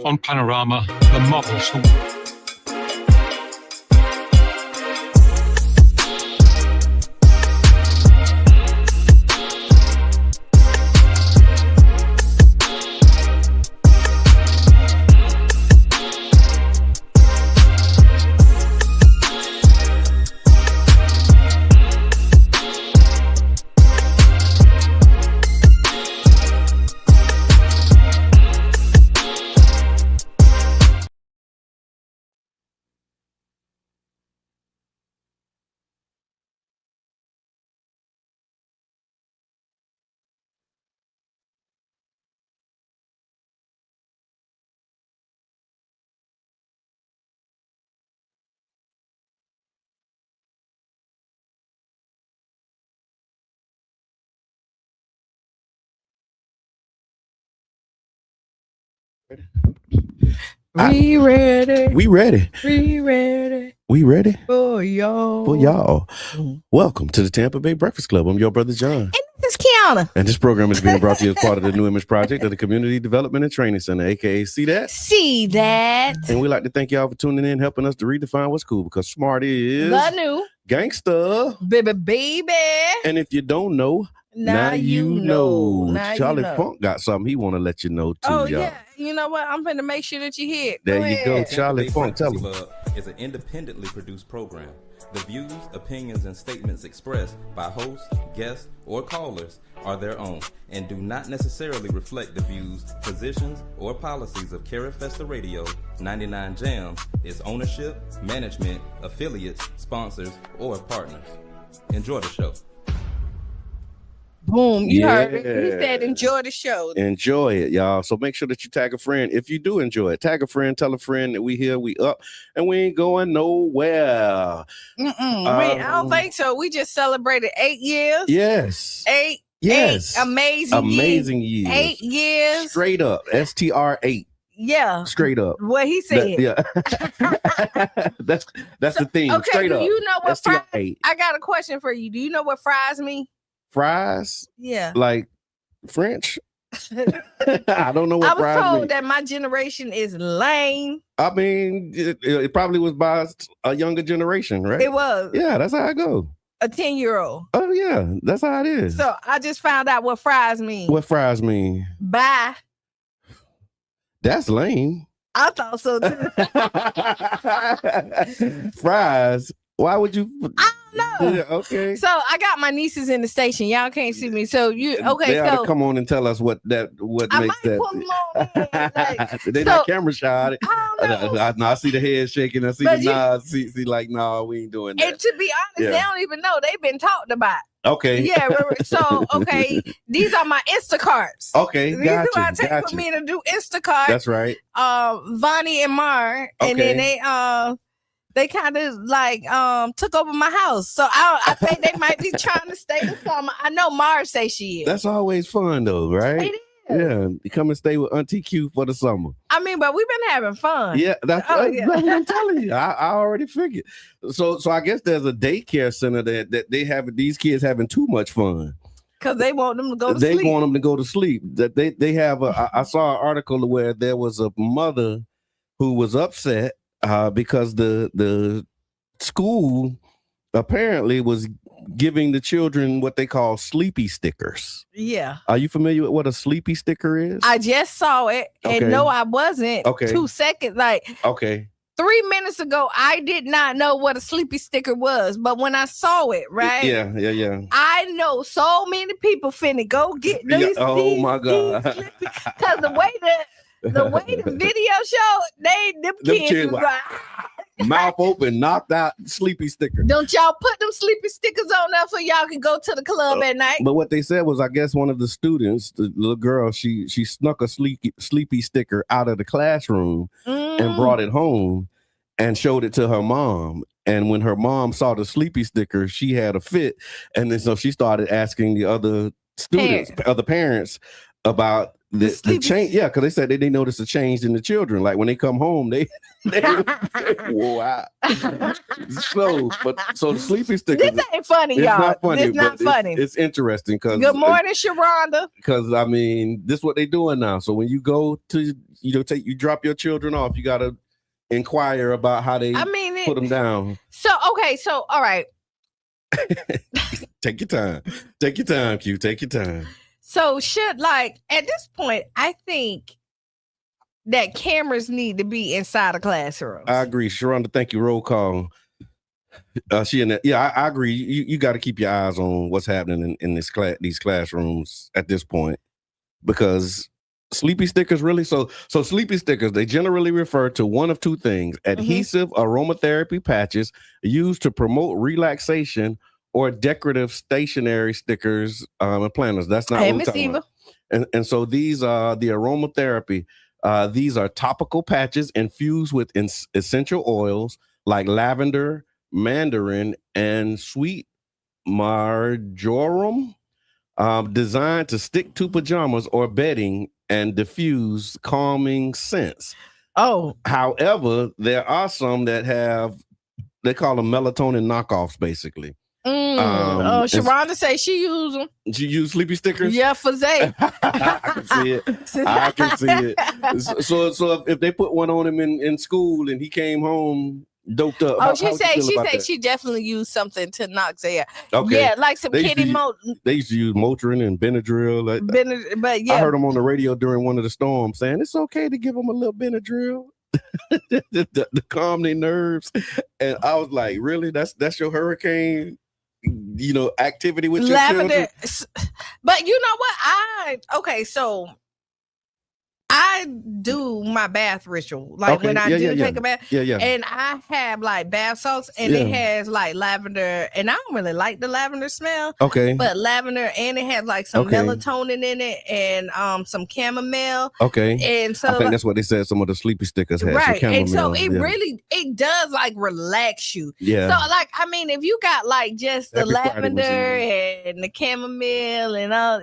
On Panorama, the model school. We ready. We ready. We ready. We ready For y'all. for y'all. Welcome to the Tampa Bay Breakfast Club. I'm your brother John. And this is Qiana. And this program is being brought to you as part of the New Image Project of the Community Development and Training Center, aka See That? See that. And we'd like to thank y'all for tuning in, helping us to redefine what's cool, because smart is The new gangster. baby. And if you don't know, now you know. Charlie Funk got something he want to let you know too, Oh, y'all. yeah. You know what? I'm finna make sure that you hear it. There Go you ahead. go. Charlie Funk, tell him. Club is an independently produced program. The views, opinions, and statements expressed by hosts, guests, or callers are their own and do not necessarily reflect the views, positions, or policies of Carrie Festa Radio, 99 Jams, its ownership, management, affiliates, sponsors, or partners. Enjoy the show. Boom. You heard it. He Yeah. said enjoy the show. Enjoy it, y'all. So make sure that you tag a friend. If you do enjoy it, tag a friend, tell a friend that we here, we up, and we ain't going nowhere. I don't think so. We just celebrated 8 years. Yes. Eight Amazing years. 8 years. Straight up. STR8. Yeah. Straight up. What he said. Yeah. that's the thing. Okay, Straight do up. you know what fries? STR8. I got a question for you. Do you know what fries mean? Fries? Yeah. Like French? I don't know what I was fries told mean. that my generation is lame. I mean, it probably was by a younger generation, right? It was Yeah, that's how I go. a 10-year-old. Oh yeah, that's how it is. So I just found out what fries mean. What fries mean? Bye. That's lame. I thought so too. Fries. Why would you? I don't know. Yeah, okay. So I got my nieces in the station. Y'all can't see me. So you okay? They ought So to come on and tell us what I makes might pull them on in, like, They're so- not camera shy. I don't know. I see the head shaking. I see But the nods. See like, no, we ain't doing that. And to be honest, Yeah. they don't even know they've been talked about. Okay. Yeah. So okay, these are my Instacarts. Okay. These are I Gotcha. take for me to do Instacart. That's right. Vonnie and Mar, and then they kind of like took over my house. So I think they might be trying to stay the summer. I know Mar say she is. That's always fun though, right? It is. Yeah, you come and stay with Auntie Q for the summer. I mean, but we've been having fun. Yeah, that's Oh, yeah. what I'm telling you. I already figured. So I guess there's a daycare center that they have these kids having too much fun. Because they want them to go to They sleep. want them to go to sleep. That they have I saw an article where there was a mother who was upset because the school apparently was giving the children what they call sleepy stickers. Yeah. Are you familiar with what a sleepy sticker is? I just saw it and Okay. no, I wasn't. Okay. 2 seconds. Like Okay. 3 minutes ago, I did not know what a sleepy sticker was. But when I saw it, right? Yeah. I know so many people finna go get these. Oh my God. Because the way the video showed, them kids kids was were- like, Mouth open, knocked out, sleepy sticker. don't y'all put them sleepy stickers on there so y'all can go to the club at night? But what they said was, I guess one of the students, the little girl, she snuck a sleepy sticker out of the classroom and brought it home and showed it to her mom. And when her mom saw the sleepy sticker, she had a fit. And then so she started asking the other students, other parents about the change, yeah, because they said they noticed a change in the children. Like when they come home, they whoa. So the sleepy stickers. This ain't funny, it's y'all. Not funny, this not funny. It's interesting because. Good morning, Sharonda. Because I mean, this is what they doing now. So when you go to you drop your children off, you gotta inquire about how they put them down. So all right. Take your time. Take your time, Q. Take your time. So at this point, I think that cameras need to be inside of classrooms. I agree. Sharonda, thank you. Roll call. She in that. Yeah, I agree. You got to keep your eyes on what's happening in these classrooms at this point, because sleepy stickers really. So sleepy stickers, they generally refer to one of two things: adhesive aromatherapy patches used to promote relaxation, or decorative stationery stickers and planners. That's not what we're talking about. And so these are the aromatherapy. These are topical patches infused with essential oils like lavender, mandarin, and sweet marjoram, designed to stick to pajamas or bedding and diffuse calming scents. Oh. However, there are some that they call them melatonin knockoffs, basically. Sharonda say she use them. She use sleepy stickers? Yeah, for Zay. I can see it. I can see it. So if they put one on him in school and he came home doped up. Oh, she said she definitely used something to knock Zay out. Okay. Yeah, like some kitty They used to use Motrin and Benadryl. But yeah. I heard them on the radio during one of the storms saying it's okay to give them a little Benadryl. to calm their nerves. And I was like, really? That's your hurricane? Activity with your children. But you know what? So I do my bath ritual. When I take a bath. Yeah. And I have bath salts, and it has lavender, and I don't really like the lavender smell. Okay. But lavender, and it has some melatonin in it, and some chamomile. Okay. And so I think that's what they said some of the sleepy stickers had. Right. Some and so it does relax you. Yeah. So if you got just the lavender and the chamomile and all,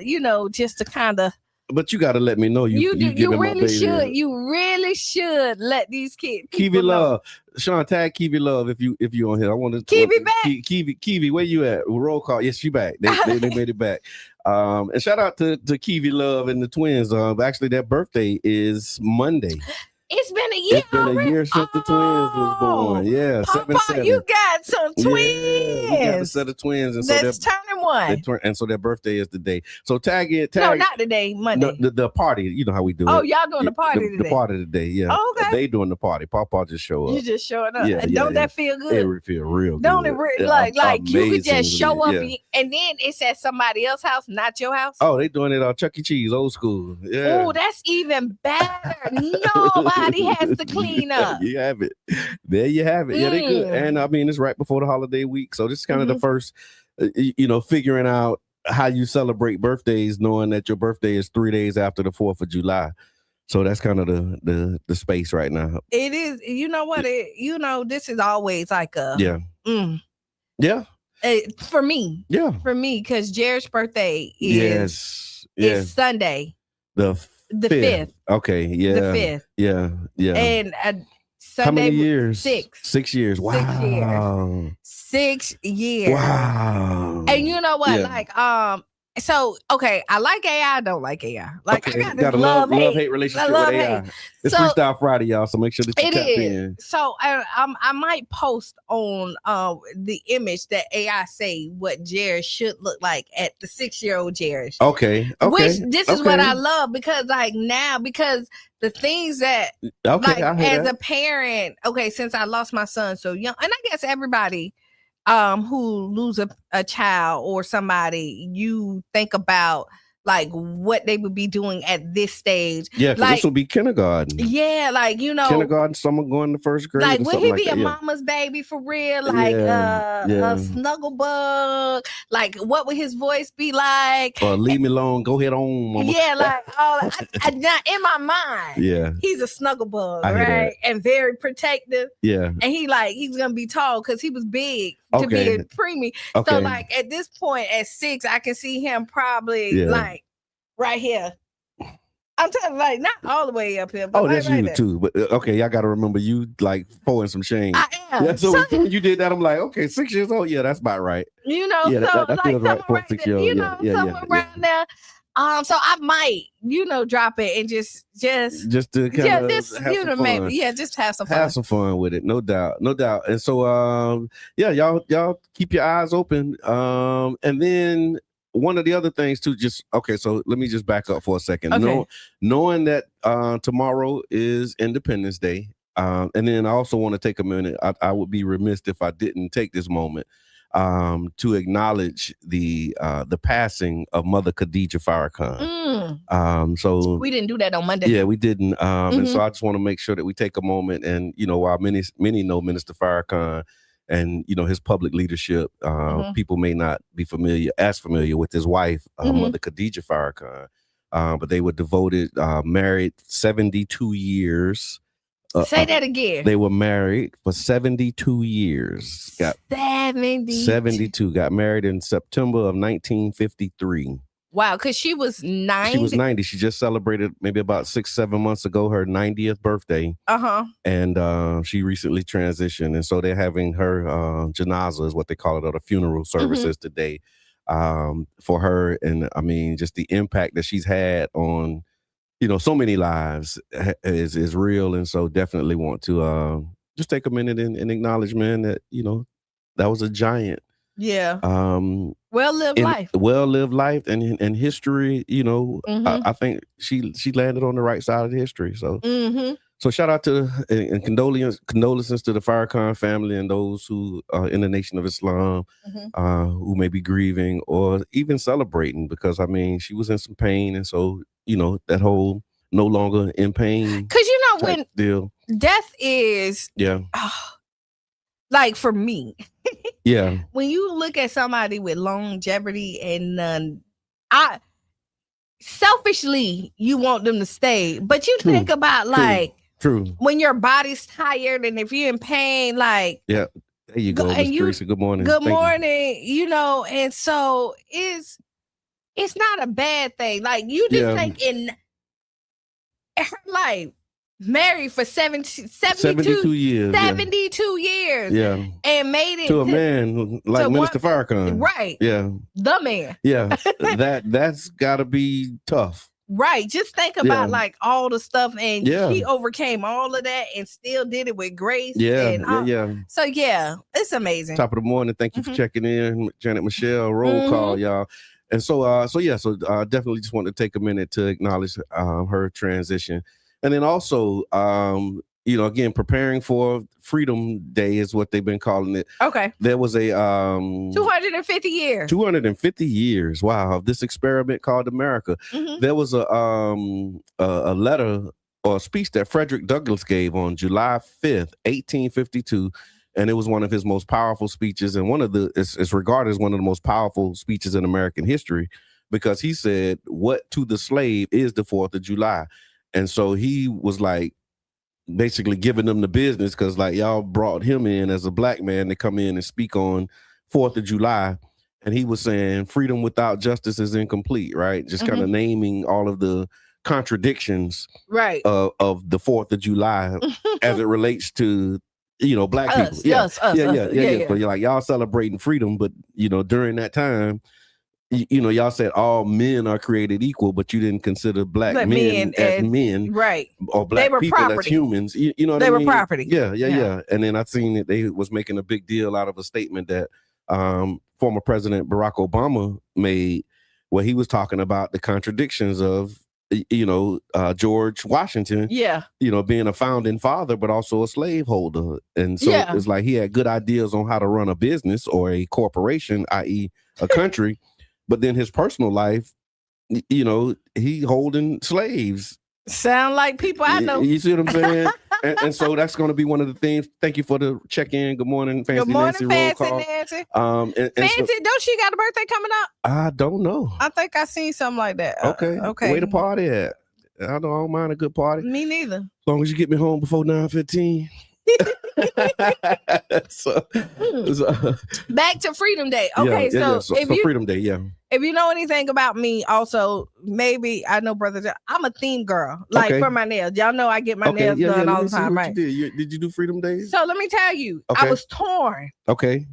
just to kind of. But you got to let me know you really should. You really should let these kids. Kiwi Love, Sean, tag Kiwi Love if you on here. I want to Kiwi back. Kiwi, where you at? Roll call. Yes, she back. They made it back. And shout out to Kiwi Love and the twins. Actually, their birthday is Monday. It's been a year. It's been a year since the twins was born. Yeah, Papa, 7-7. You got some twins. Yeah, we got a set of twins, and that's turning one. And so their birthday is the day. So tag it. No, not the day. Monday. No, the party. You know how we do it. Oh, y'all doing the party today? The party today. Yeah. Oh, okay. They doing the party. Papa just show up. You just showing up. Yeah, Don't that feel good? It feel real good. Don't it you could just show up and then it's at somebody else's house, not your house? Oh, they doing it on Chuck E. Cheese, old school. Yeah. Oh, that's even better. Nobody has to clean up. You have it. There you have it. Yeah, they good. And I mean, it's right before the holiday week. So this is kind of the first, figuring out how you celebrate birthdays, knowing that your birthday is 3 days after the 4th of July. So that's kind of the space right now. It is. You know what? This is always like a. Yeah. Yeah. For me. Yeah. For me, because Jared's birthday is Sunday. The 5th. Okay. Yeah. The 5th. Yeah. Yeah. And Sunday. How many years? 6. 6 years. Wow. 6 years. Wow. And you know what? Yeah. I like AI. I don't like AI. I got this love-hate relationship with AI. It's Freestyle Friday, y'all. So make sure that you tap in. So I might post on the image that AI say what Jared should look like at the 6-year-old Jared. Okay. Which this is what I love because the things that as a parent, since I lost my son so young, and I guess everybody who lose a child or somebody, you think about what they would be doing at this stage. Yeah, this will be kindergarten. Yeah, kindergarten, someone going to first grade. Will he be a mama's baby for real? A snuggle bug? What would his voice be like? Or leave me alone, go ahead on, mama. Yeah, in my mind, he's a snuggle bug, right? And very protective. Yeah. And he's gonna be tall because he was big to be a preemie. Okay. So at this point at 6, I can see him probably right here. I'm telling you, like, not all the way up here. But that's right you there. too. But okay, y'all got to remember you like pouring some shame. I am. Yeah, so when you did that, I'm like, okay, 6 years old. Yeah, that's about right. You know, yeah, so that like feels right for a 6 year old. You know, somewhere around there. So I might, drop it and just to kind of have some fun. maybe, just have some fun. Have some fun with it, no doubt. And so, y'all keep your eyes open. And then one of the other things too, so let me just back up for a second. Okay. Knowing that tomorrow is Independence Day, and then I also want to take a minute. I would be remiss if I didn't take this moment to acknowledge the passing of Mother Khadija Farrakhan. So we didn't do that on Monday. Yeah, we didn't. And so I just want to make sure that we take a moment and, while many know Minister Farrakhan and, his public leadership, people may not be familiar with his wife, Mother Khadija Farrakhan. But they were devoted, married 72 years. Say that again. They were married for 72 years. 72. Got married in September of 1953. Wow, because she was 90. She was 90. She just celebrated maybe about 6-7 months ago her 90th birthday. And she recently transitioned. And so they're having her janaza is what they call it, or the funeral services today for her. And I mean, just the impact that she's had on so many lives is real. And so definitely want to just take a minute and acknowledge, man, that, that was a giant. Yeah. Well-lived life. Well-lived life and history, I think she landed on the right side of the history. So so shout out to and condolences to the Farrakhan family and those who are in the Nation of Islam who may be grieving or even celebrating, because I mean she was in some pain, and so that whole no longer in pain. Because when deal. Death is like for me. Yeah. When you look at somebody with longevity and selfishly you want them to stay, but you think about when your body's tired and if you're in pain, like there you go, Miss Teresa. Good morning. Good morning. And so it's not a bad thing. Like you just think in her life, married for 72 years. 72 years. Yeah. And made it to a man like Minister Farrakhan. Right. Yeah. The man. Yeah. That's gotta be tough. Right. Just think about like all the stuff, and he overcame all of that and still did it with grace. Yeah. So it's amazing. Top of the morning. Thank you for checking in, Janet Michelle. Roll call, y'all. And so definitely just want to take a minute to acknowledge her transition. And then also, again, preparing for Freedom Day is what they've been calling it. Okay. There was a 250 years. 250 years. Wow. Of this experiment called America. There was a letter or a speech that Frederick Douglass gave on July 5th, 1852. And it was one of his most powerful speeches, and it's regarded as one of the most powerful speeches in American history, because he said, "What to the slave is the 4th of July." And so he was like basically giving them the business, because like y'all brought him in as a black man to come in and speak on 4th of July. And he was saying freedom without justice is incomplete, right? Just kind of naming all of the contradictions of the 4th of July as it relates to black people. Yeah. So you're like, y'all celebrating freedom, but during that time, y'all said all men are created equal, but you didn't consider black men as men, right? Or black people property. as humans. You know what they I were mean? property. Yeah. And then I seen that they was making a big deal out of a statement that former President Barack Obama made, where he was talking about the contradictions of George Washington, being a founding father, but also a slaveholder. And so it's like he had good ideas on how to run a business or a corporation, i.e. a country, but then his personal life, he holding slaves. Sound like people I know. You see what I'm saying? and so that's going to be one of the themes. Thank you for the check-in. Good morning, Fancy Nancy. Roll call. Nancy. Fancy, don't she got a birthday coming up? I don't know. I think I seen something like that. Okay. Where the party at? I don't mind a good party. Me neither. As long as you get me home before 9:15. so, back to Freedom Day. Okay, so Freedom Day, if you know anything about me, also maybe I know, brother, I'm a theme girl. Like for my nails, y'all know I get my nails done all the time, right? Did you do Freedom Day? So let me tell you, I was torn. Okay.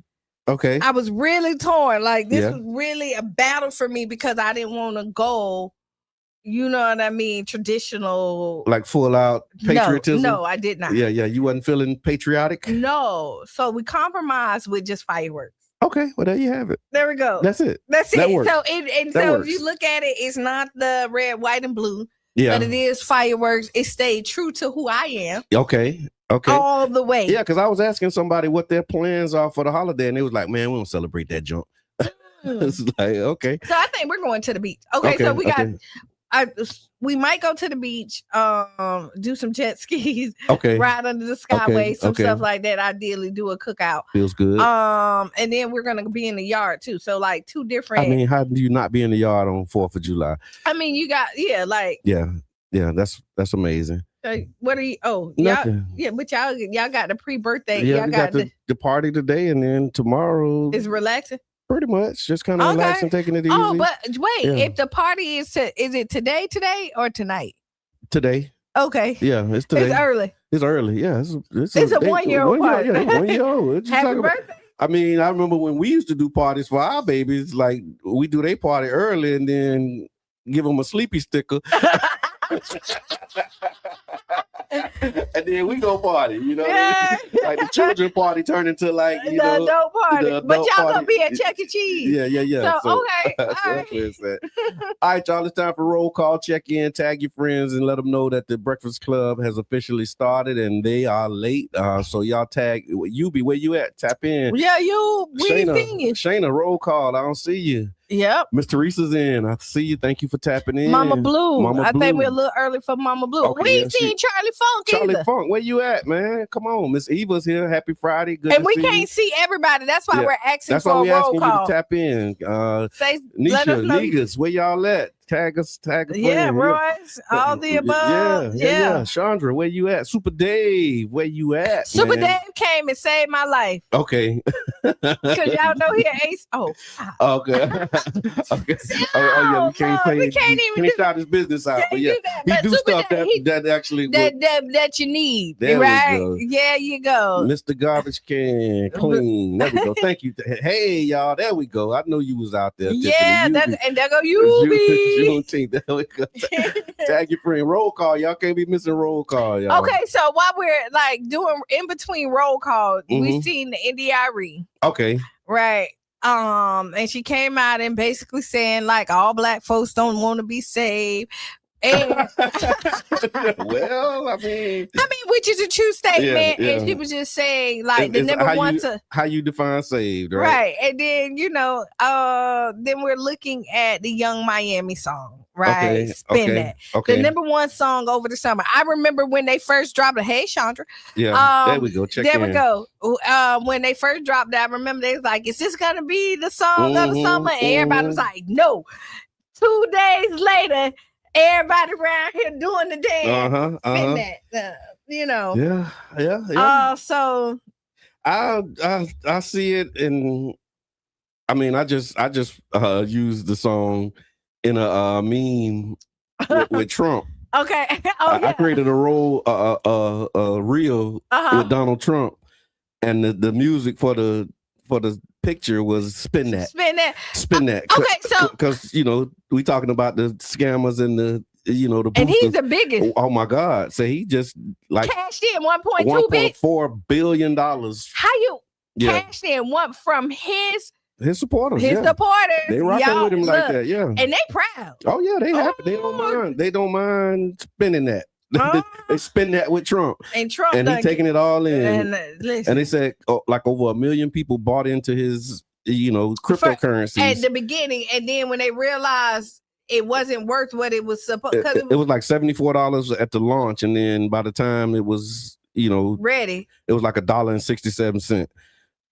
I was really torn. Like this was really a battle for me because I didn't want to go. You know what I mean? Traditional, like full out patriotism. No, I did not. Yeah. You wasn't feeling patriotic. No, so we compromised with just fireworks. Okay, well there you have it. There we go. That's it. That works. So if you look at it, it's not the red, white, and blue. Yeah, but it is fireworks. It stayed true to who I am. Okay. All the way. Yeah, because I was asking somebody what their plans are for the holiday, and they was like, "Man, we don't celebrate that junk." It's like, okay. So I think we're going to the beach. Okay, so we got. We might go to the beach, do some jet skis, ride under the skyway, some stuff like that. Ideally, do a cookout. Feels good. And then we're gonna be in the yard too. So like two different. I mean, how do you not be in the yard on 4th of July? I mean, you got that's amazing. What are you? Oh, nothing. But y'all got the pre-birthday. Yeah, y'all we got the party today, and then tomorrow is relaxing. Pretty much, just kind of relaxing, taking it easy. Oh, but wait, if the party is it today or tonight? Today. Okay. Yeah, it's today. It's early. It's early. Yeah, it's a 1-year-old party. 1 year old. Happy birthday. I mean, I remember when we used to do parties for our babies. Like we do their party early and then give them a sleepy sticker. And then we go party, you know. Like the children party turned into like the adult party. But y'all gonna be at Chuck E. Cheese. Yeah. So okay. All right, y'all. It's time for roll call. Check in, tag your friends, and let them know that the Breakfast Club has officially started and they are late. So y'all tag Yubi. Where you at? Tap in. Yeah, we ain't seen you. Shayna, roll call. I don't see you. Yep. Miss Teresa's in. I see you. Thank you for tapping in. Mama Blue. I think we're a little early for Mama Blue. We ain't seen Charlie Funk either. Charlie Funk, where you at, man? Come on. Miss Eva's here. Happy Friday. Good and we can't see everybody. That's why we're asking for a roll call. That's why we're asking you to tap in. Let us know. Niggas, where y'all at? Tag us, tag a friend. Yeah, Royce, all the above. Yeah. Chandra, where you at? Super Dave, where you at? Super Dave came and saved my life. Okay. Because y'all know he Ace. Oh. Okay. Okay. We can't even shout his business out. But yeah, he do stuff that actually that you need. There right? Yeah, you go. Mr. Garbage Can Clean. There we go. Thank you. Hey, y'all. There we go. I know you was out there. Yeah, and there go Yubi. Juneteenth. There we go. Tag your friend. Roll call. Y'all can't be missing roll call, y'all. Okay, so while we're like doing in between roll call, we seen the NDRE. Okay. Right. And she came out and basically saying like all black folks don't want to be saved. And well, I mean, which is a true statement. Yeah. And she was just saying like the number one how you define saved, right? Right. And then then we're looking at the Young Miami song, right? Spin that. Okay. The number one song over the summer. I remember when they first dropped it. Hey, Chandra. Yeah. There we go. There we go. When they first dropped it, I remember they was like, "Is this gonna be the song of the summer?" And everybody was like, "No." 2 days later. Everybody around here doing the dance. Spin that, Yeah. So I see it, and I mean, I just used the song in a meme with Trump. Okay. I created a reel with Donald Trump, and the music for the picture was spin that. Okay, so because we talking about the scammers and the boosters. And he's the biggest. Oh my God! So he just like cashed in $1.4 billion. How you cashed in from his supporters? His supporters. They rocking with him like that. Yeah, and they proud. Oh yeah, they happy. They don't mind. They don't mind spinning that. They spin that with Trump, and he's taking it all in. And they said like over 1 million people bought into his, cryptocurrencies at the beginning, and then when they realized it wasn't worth what it was supposed. It was like $74 at the launch, and then by the time it was, ready, it was like $1.67.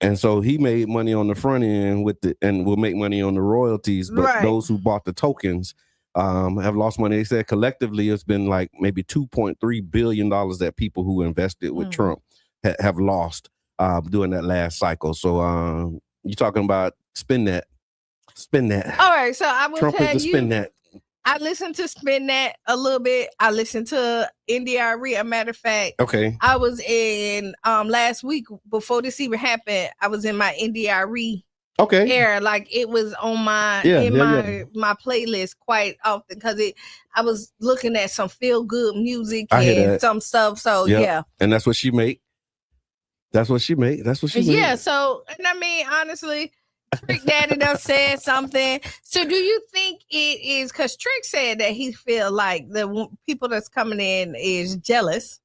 And so he made money on the front end with it, and will make money on the royalties. But those who bought the tokens have lost money. They said collectively it's been like maybe $2.3 billion that people who invested with Trump have lost during that last cycle. So you're talking about spin that. All right, so I will Trump tell is the you, spin that. I listened to Spin That a little bit. I listened to NDRE. A matter of fact, Okay. I was in last week before this even happened. I was in my NDRE era. Like it was on my my playlist quite often because I was looking at some feel good music and some stuff. So yeah, and that's what she make. That's what she make. Yeah. So and I mean honestly. Trick Daddy done said something. So do you think it is because Trick said that he feel like the people that's coming in is jealous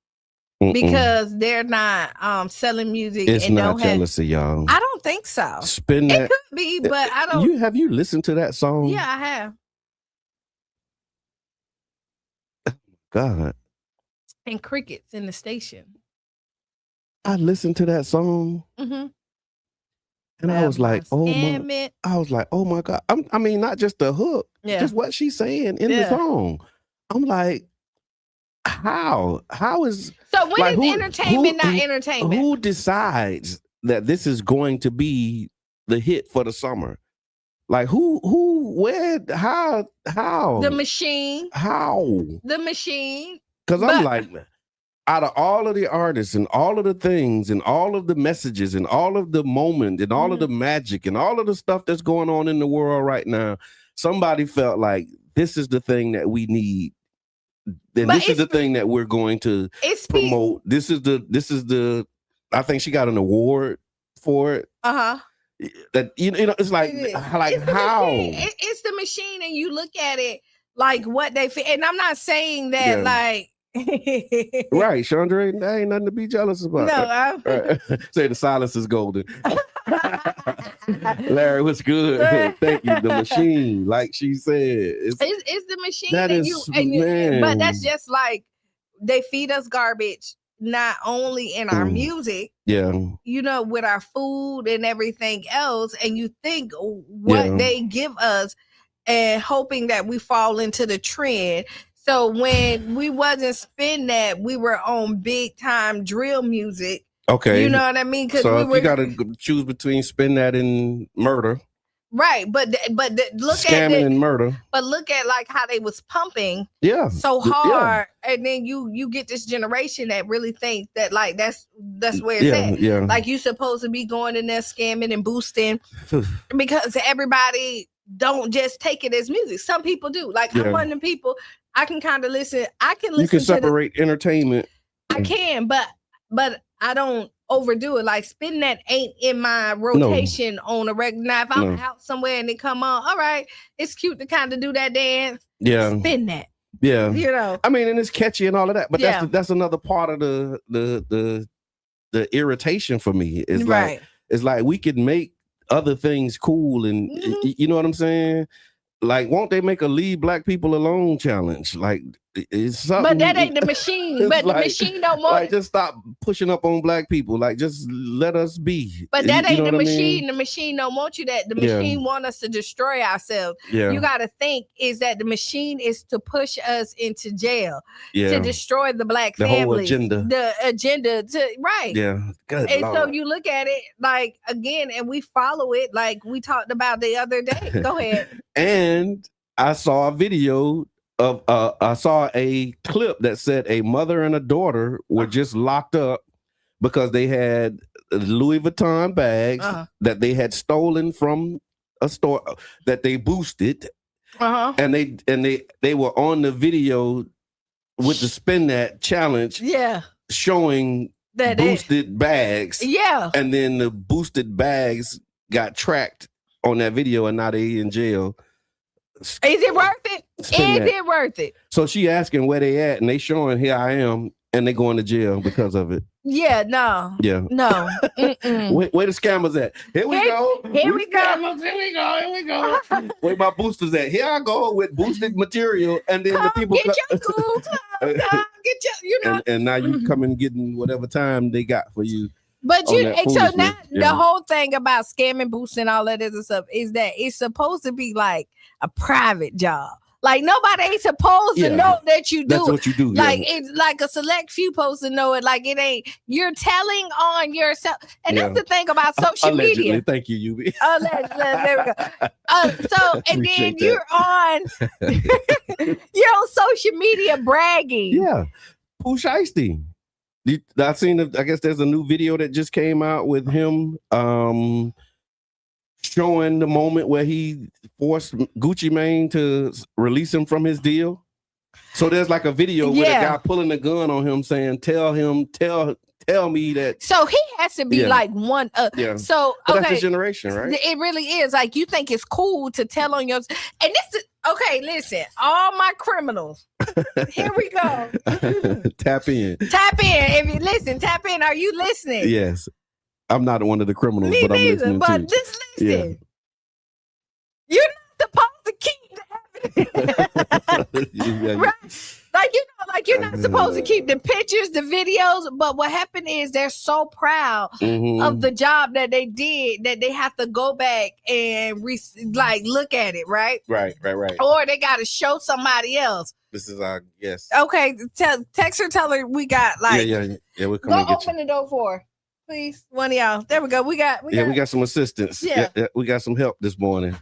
because they're not selling music? It's not jealousy, y'all. I don't think so. Spin that. It could be, but I don't. Have you listened to that song? Yeah, I have. God. And crickets in the station. I listened to that song. Mm-hmm. And I was like, oh my God. I mean, not just the hook, just what she's saying in the song. I'm like, how is so when is entertainment not entertainment? Who decides that this is going to be the hit for the summer? Like where, how? The machine. How? The machine. Because I'm like, out of all of the artists and all of the things and all of the messages and all of the moment and all of the magic and all of the stuff that's going on in the world right now, somebody felt like this is the thing that we need. Then this is the thing that we're going to promote. This is the I think she got an award for it. That you know it's like it's how it's the machine, and you look at it like what they feel. And I'm not saying that like right, Chandra, that ain't nothing to be jealous about. No, say the silence is golden. Larry, what's good? Thank you. The machine, like she said, it's the machine. That is, but that's just like they feed us garbage, not only in our music, you know, with our food and everything else. And you think what they give us, and hoping that we fall into the trend. So when we wasn't Spin That, we were on big time drill music. Okay. You know what I mean? So if you got to choose between Spin That and murder. Right. But look scamming and murder. But look at like how they was pumping so hard. And then you get this generation that really think that like that's where it's at. Yeah. Like you supposed to be going in there scamming and boosting because everybody don't just take it as music. Some people do. Like I'm one of them people. I can kind of listen. I can listen. You can separate entertainment. I can, but I don't overdo it. Like Spin That ain't in my rotation on a regular. Now, if I'm out somewhere and they come on, all right, it's cute to kind of do that dance. Yeah, Spin That. Yeah, you know. I mean, and it's catchy and all of that, but that's another part of the irritation for me. It's like we could make other things cool, and you know what I'm saying. Like, won't they make a leave black people alone challenge? Like, it's something. But that ain't the machine. But the machine don't want. Like, just stop pushing up on black people. Like, just let us be. But that ain't the machine. I mean? The machine don't want you that. The machine want us to destroy ourselves. Yeah. You got to think is that the machine is to push us into jail. Yeah. To destroy the black family. The whole agenda. The agenda to right. Yeah. Good and Lord. So you look at it like again, and we follow it like we talked about the other day. Go ahead. And I saw a video of I saw a clip that said a mother and a daughter were just locked up because they had Louis Vuitton bags that they had stolen from a store that they boosted, and they were on the video with the Spin That challenge, showing that boosted bags, and then the boosted bags got tracked on that video, and now they in jail. Is it worth it? It worth it? So she asking where they at, and they showing here I am, and they going to jail because of it. Yeah, no. Yeah. No. Where the scammers at? Here we go. Here we go. Here we go. Where my boosters at? Here I go with boosted material, and then the people get your cool time. Get your, you know. And now you come and getting whatever time they got for you. But you, so now the whole thing about scamming, boosting, all that other stuff is that it's supposed to be like a private job. Like nobody ain't supposed to know that you do. That's what you do. Like it's like a select few supposed to know it. Like it ain't. You're telling on yourself, and that's the thing about social media. Thank you, UB. There we go. So and then you're on you're on social media bragging. Yeah, Pooh Shiesty. I seen. I guess there's a new video that just came out with him. Showing the moment where he forced Gucci Mane to release him from his deal. So there's like a video with a guy pulling a gun on him saying, tell me that. So he has to be like one. So that's his generation, right? It really is. Like you think it's cool to tell on yours. And this is, okay, listen, all my criminals. Here we go. Tap in. If you listen, tap in. Are you listening? Yes. I'm not one of the criminals, but I'm listening but too. Just listen. Yeah. You're not supposed to keep the evidence. Right? You're not supposed to keep the pictures, the videos. But what happened is they're so proud of the job that they did that they have to go back and look at it, right? Right. Or they got to show somebody else. This is our guest. Okay, text her, tell her we got Yeah, we're coming. Go open the door for her. Please, one of y'all. There we go. We got some assistance. Yeah, we got some help this morning.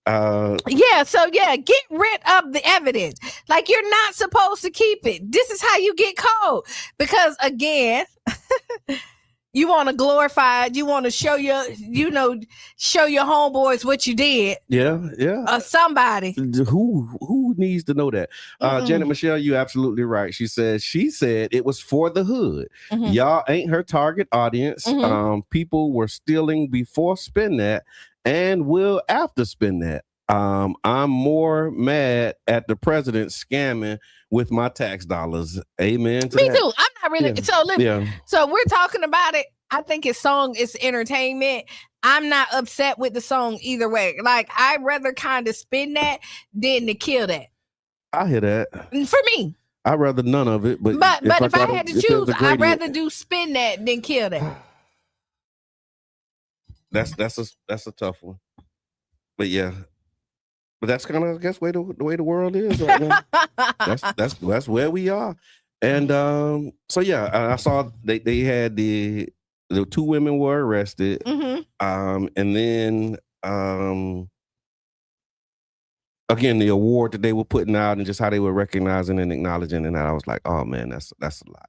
So get rid of the evidence. Like you're not supposed to keep it. This is how you get caught. Because again, you want to glorify it. You want to show your homeboys what you did. Yeah. Somebody. Who needs to know that? Janet Michelle, you absolutely right. She said it was for the hood. Y'all ain't her target audience. People were stealing before spend that and will after spend that. I'm more mad at the president scamming with my tax dollars. Amen. Me too. I'm not really. So we're talking about it. I think his song is entertainment. I'm not upset with the song either way. Like I'd rather kind of spin that than to kill that. I hear that. For me, I'd rather none of it. But if I had to choose, I'd rather do spin that than kill that. That's a tough one. But yeah. But that's kind of, I guess, the way the world is right now. that's where we are. And I saw they had the two women were arrested. And then again, the award that they were putting out and just how they were recognizing and acknowledging, and I was like, oh man, that's a lot.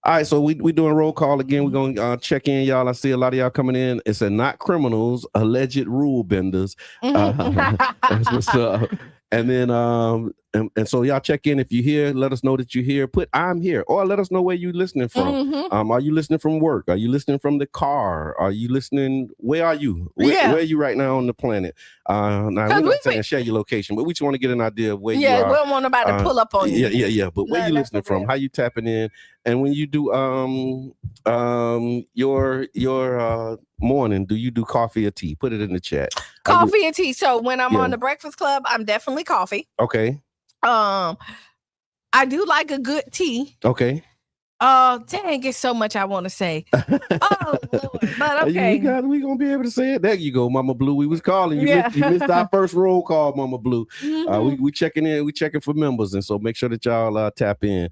All right, so we doing roll call again. We're going to check in, y'all. I see a lot of y'all coming in. It said not criminals, alleged rule benders. That's what's up. And then, and so y'all check in. If you're here, let us know that you're here. Put I'm here, or let us know where you're listening from. Are you listening from work? Are you listening from the car? Are you listening? Where are you? Where are you right now on the planet? Now we're not saying share your location, but we just want to get an idea of where you are. Yeah, we don't want nobody to pull up on you. Yeah. But where you listening from? How you tapping in? And when you do your morning, do you do coffee or tea? Put it in the chat. Coffee and tea. So when I'm on the Breakfast Club, I'm definitely coffee. Okay. I do like a good tea. Okay. Dang, it's so much I want to say. Oh Lord, but okay. We gonna be able to say it. There you go, Mama Blue. We was calling you. You missed our first roll call, Mama Blue. We checking in. We checking for members, and so make sure that y'all tap in.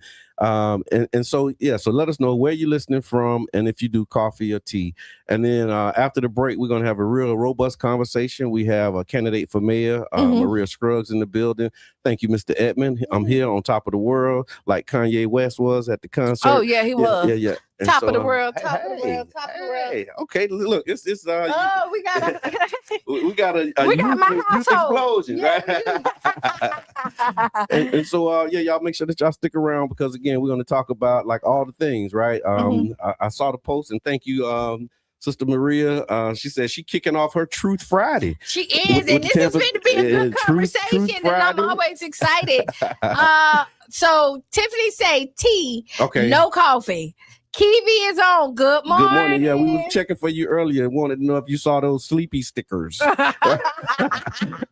So let us know where you're listening from and if you do coffee or tea. And then after the break, we're gonna have a real robust conversation. We have a candidate for mayor, Maria Scruggs, in the building. Thank you, Mr. Edmond. I'm here on top of the world, like Kanye West was at the concert. Oh yeah, he was. Yeah. And top of the world, top of the world. Okay, look, it's we got my household. Explosion, right? and so y'all make sure that y'all stick around because again, we're going to talk about like all the things, right? I saw the post and thank you, Sister Maria. She said she kicking off her Truth Friday. She is, and this has been to be a good conversation, and I'm always excited. So Tiffany say tea, no coffee. Kiwi is on. Good morning. Good morning. Yeah, we was checking for you earlier. Wanted to know if you saw those sleepy stickers.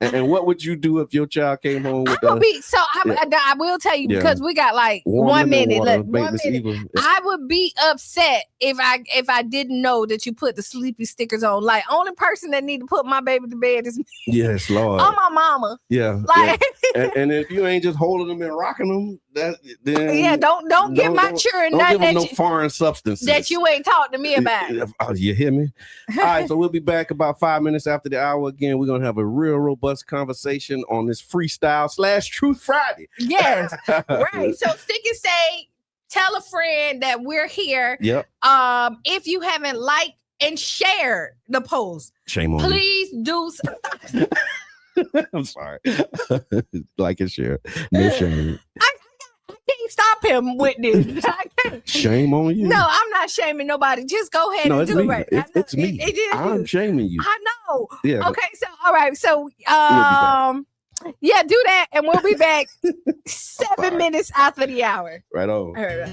And what would you do if your child came home with I will tell you because we got like 1 minute. Look, 1 minute. I would be upset if I didn't know that you put the sleepy stickers on. Like, only person that need to put my baby to bed is me. Yes, Lord. Oh, my mama. Yeah. Like, and if you ain't just holding them and rocking them, then don't give my children nothing. Give them no foreign substances that you ain't talked to me about. Oh, you hear me? All right, so we'll be back about 5 minutes after the hour. Again, we're gonna have a real robust conversation on this Freestyle/Truth Friday. Yes, right. So stick and stay. Tell a friend that we're here. Yep. If you haven't liked and shared the post, shame on please do. I'm sorry. Like and share. No shame. I can't stop him with this. I can't. Shame on you. No, I'm not shaming nobody. Just go ahead and do it right. It's me. I'm shaming you. I know. Yeah. Okay, so all right. So yeah, do that, and we'll be back 7 minutes after the hour. Right on. All right.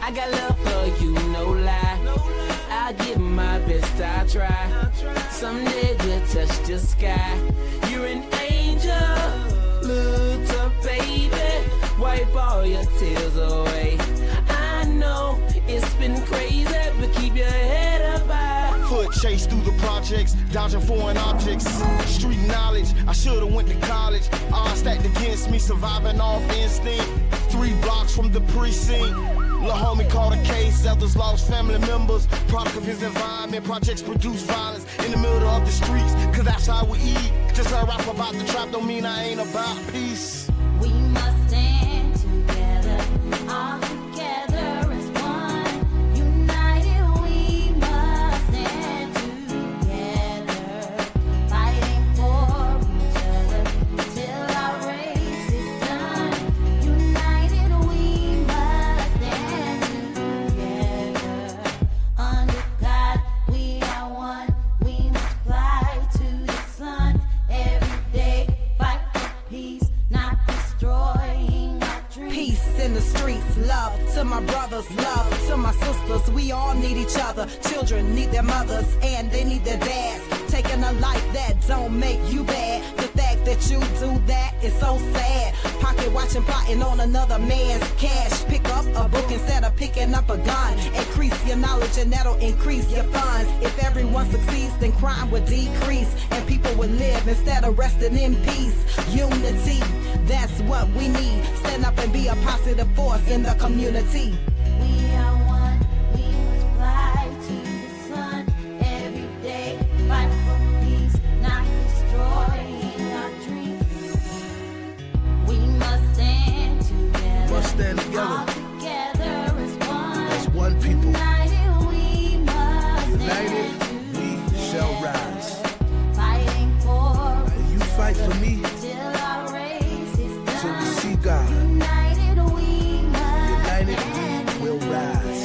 I got love for you, no lie. I give my best, I try. Someday we'll touch the sky. You're an angel, little baby. Wipe all your tears away. I know it's been crazy, but keep your head up high. Foot chase through the projects, dodging foreign objects. Street knowledge, I should've went to college. Odds stacked against me, surviving off instinct. 3 blocks from the precinct. Lil' homie caught a case, others lost family members. Product of his environment, projects produce violence in the middle of the streets, cause that's how we eat. Just I rap about the trap don't mean I ain't about peace. We must stand together, all together as one. United we must stand together, fighting for each other till our race is done. United we must stand together, under God we are one. We must fly to the sun every day, fight for peace, not destroying our dreams. Peace in the streets, love to my brothers, love to my sisters. We all need each other. Children need their mothers and they need their dads. Taking a life that don't make you bad. The fact that you do that is so sad. Pocket watching, plotting on another man's cash. Pick up a book instead of picking up a gun. Increase your knowledge and that'll increase your funds. If everyone succeeds, then crime would decrease and people would live instead of resting in peace. Unity, that's what we need. Stand up and be a positive force in the community. We are one, we must fly to the sun every day, fight for peace, not destroying our dreams. We must stand together, Must stand together. all together as one. As one people. United we must United stand we shall rise. fighting for You fight for me till our race is done. till we see God. United we must United we will rise.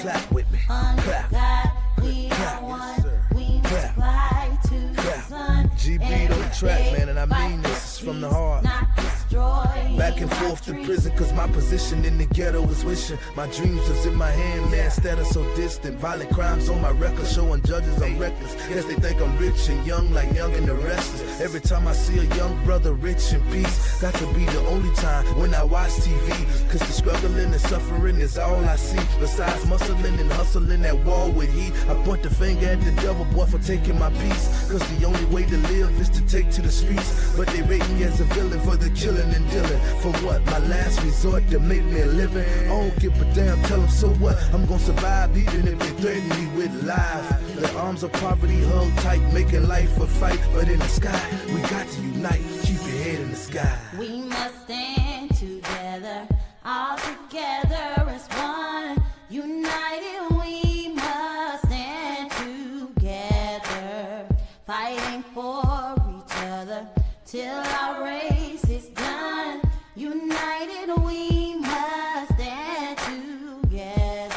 Clap with me. under Clap. God we Clap. are one. Yes, sir. We must Clap. fly to the Clap. sun. G beat on the track, Every man, and I day, mean fight this. It's for from the peace, heart. not destroying back and forth to prison, cause my position in the ghetto is wishing. My dreams was in my hand, man, instead of so distant. Violent crimes on my record, showing judges I'm reckless. Yes, they think I'm rich and young, like Young and the Restless. Every time I see a young brother rich in peace, got to be the only time when I watch TV. Cause the struggling and suffering is all I see. Besides muscling and hustling that wall with heat, I point the finger at the devil, boy, for taking my peace. Cause the only way to live is to take to the streets. But they rate me as a villain for the killing and dealing. For what? My last resort to make me a living. I don't give a damn, tell them so what? I'm gonna survive even if they threaten me with life. The arms of poverty held tight, making life a fight. But in the sky, we got to unite. Keep your head in the sky. We must stand together, all together as one. United we must stand together, fighting for each other till our race is done. United we must stand together.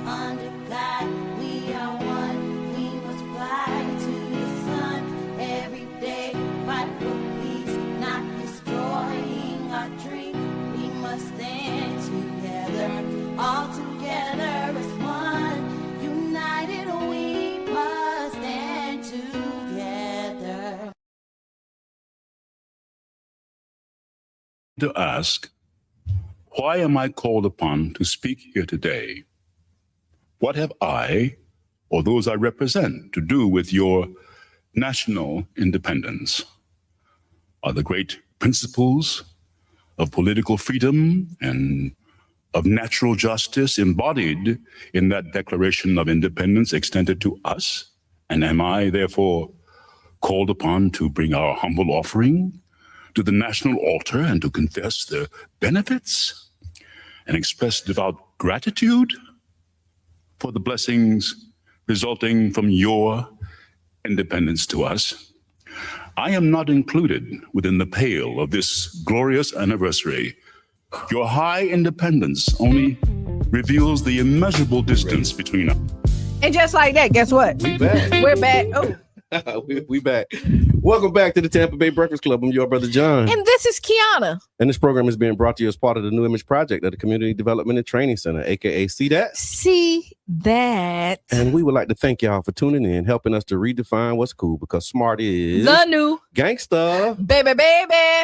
Under God we are one. We must fly to the sun every day, fight for peace, not destroying our dream. We must stand together, all together as one. United we must stand together. To ask, why am I called upon to speak here today? What have I, or those I represent, to do with your national independence? Are the great principles of political freedom and of natural justice embodied in that Declaration of Independence extended to us? And am I therefore called upon to bring our humble offering to the national altar and to confess the benefits and express devout gratitude for the blessings resulting from your independence to us? I am not included within the pale of this glorious anniversary. Your high independence only reveals the immeasurable distance between us. And just like that, guess what? We back. We're back. Oh. we back. Welcome back to the Tampa Bay Breakfast Club. I'm your brother John. And this is Qiana. And this program is being brought to you as part of the New Image Project of the Community Development and Training Center, aka See That? See That. And we would like to thank y'all for tuning in, helping us to redefine what's cool, because smart is the new gangsta. Baby.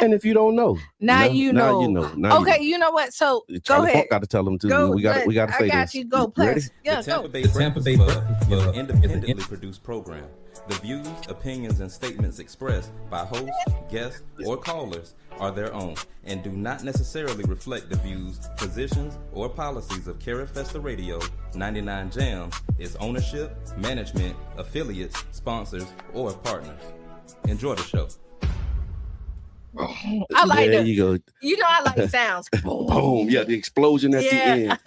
And if you don't know, now you know. Okay, you know what? So go ahead. Got to tell them too. We got to say I got this. You go. Plus, yeah, The Tampa Bay Breakfast Club is an independently produced program. The views, opinions, and statements expressed by hosts, guests, or callers are their own and do not necessarily reflect the views, positions, or policies of Cara Festa Radio, 99 Jams, its ownership, management, affiliates, sponsors, or partners. Enjoy the show. I like there you go. You know I like sounds. Boom. Yeah, the explosion at the end.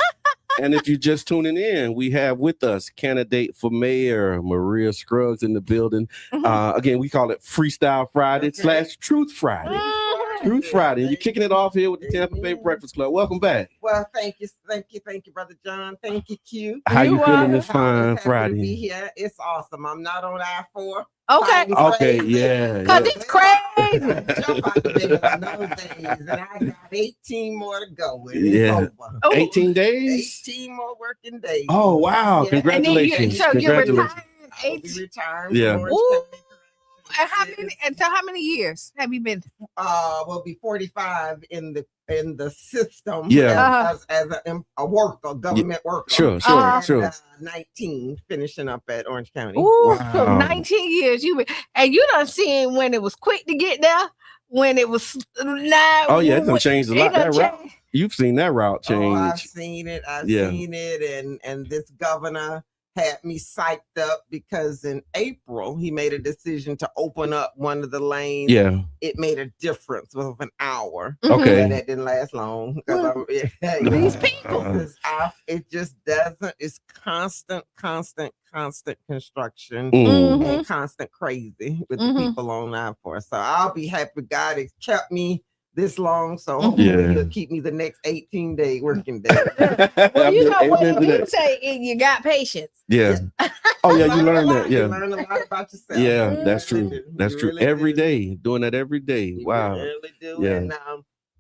And if you're just tuning in, we have with us candidate for mayor Maria Scruggs in the building. Again, we call it Freestyle Friday / Truth Friday. Truth Friday. And you're kicking it off here with the Tampa Bay Breakfast Club. Welcome back. Well, thank you, Brother John. Thank you, Q. How you feeling this fine Friday? To be here. It's awesome. I'm not on I-4. Okay, yeah. Because it's crazy. Jump out the bed on those days, and I got 18 more to go. Yeah. 18 days? 18 more working days. Oh, wow. Yeah. Congratulations. You're retired. I'll be retired. Yeah. And how many years have you been? Will be 45 in the system. Yeah. As a worker, government worker. Sure. 19 finishing up at Orange County. Ooh, so 19 years and you done seen when it was quick to get there, when it was now. Oh yeah, it done changed a lot. That route, you've seen that route change. Oh, I've seen it. I've seen it, and this governor had me psyched up because in April he made a decision to open up one of the lanes. Yeah, it made a difference of an hour. Okay, and that didn't last long. These people, it just doesn't. It's constant construction and constant crazy with the people on I-4. So I'll be happy God has kept me this long, so hopefully he'll keep me the next 18-day working day. Well, you know what you say, you got patience. Yeah. Oh yeah, you learn that. Yeah. You learn a lot about yourself. Yeah, that's true. That's true. Every day, doing that every day. Wow. You really do. Yeah. And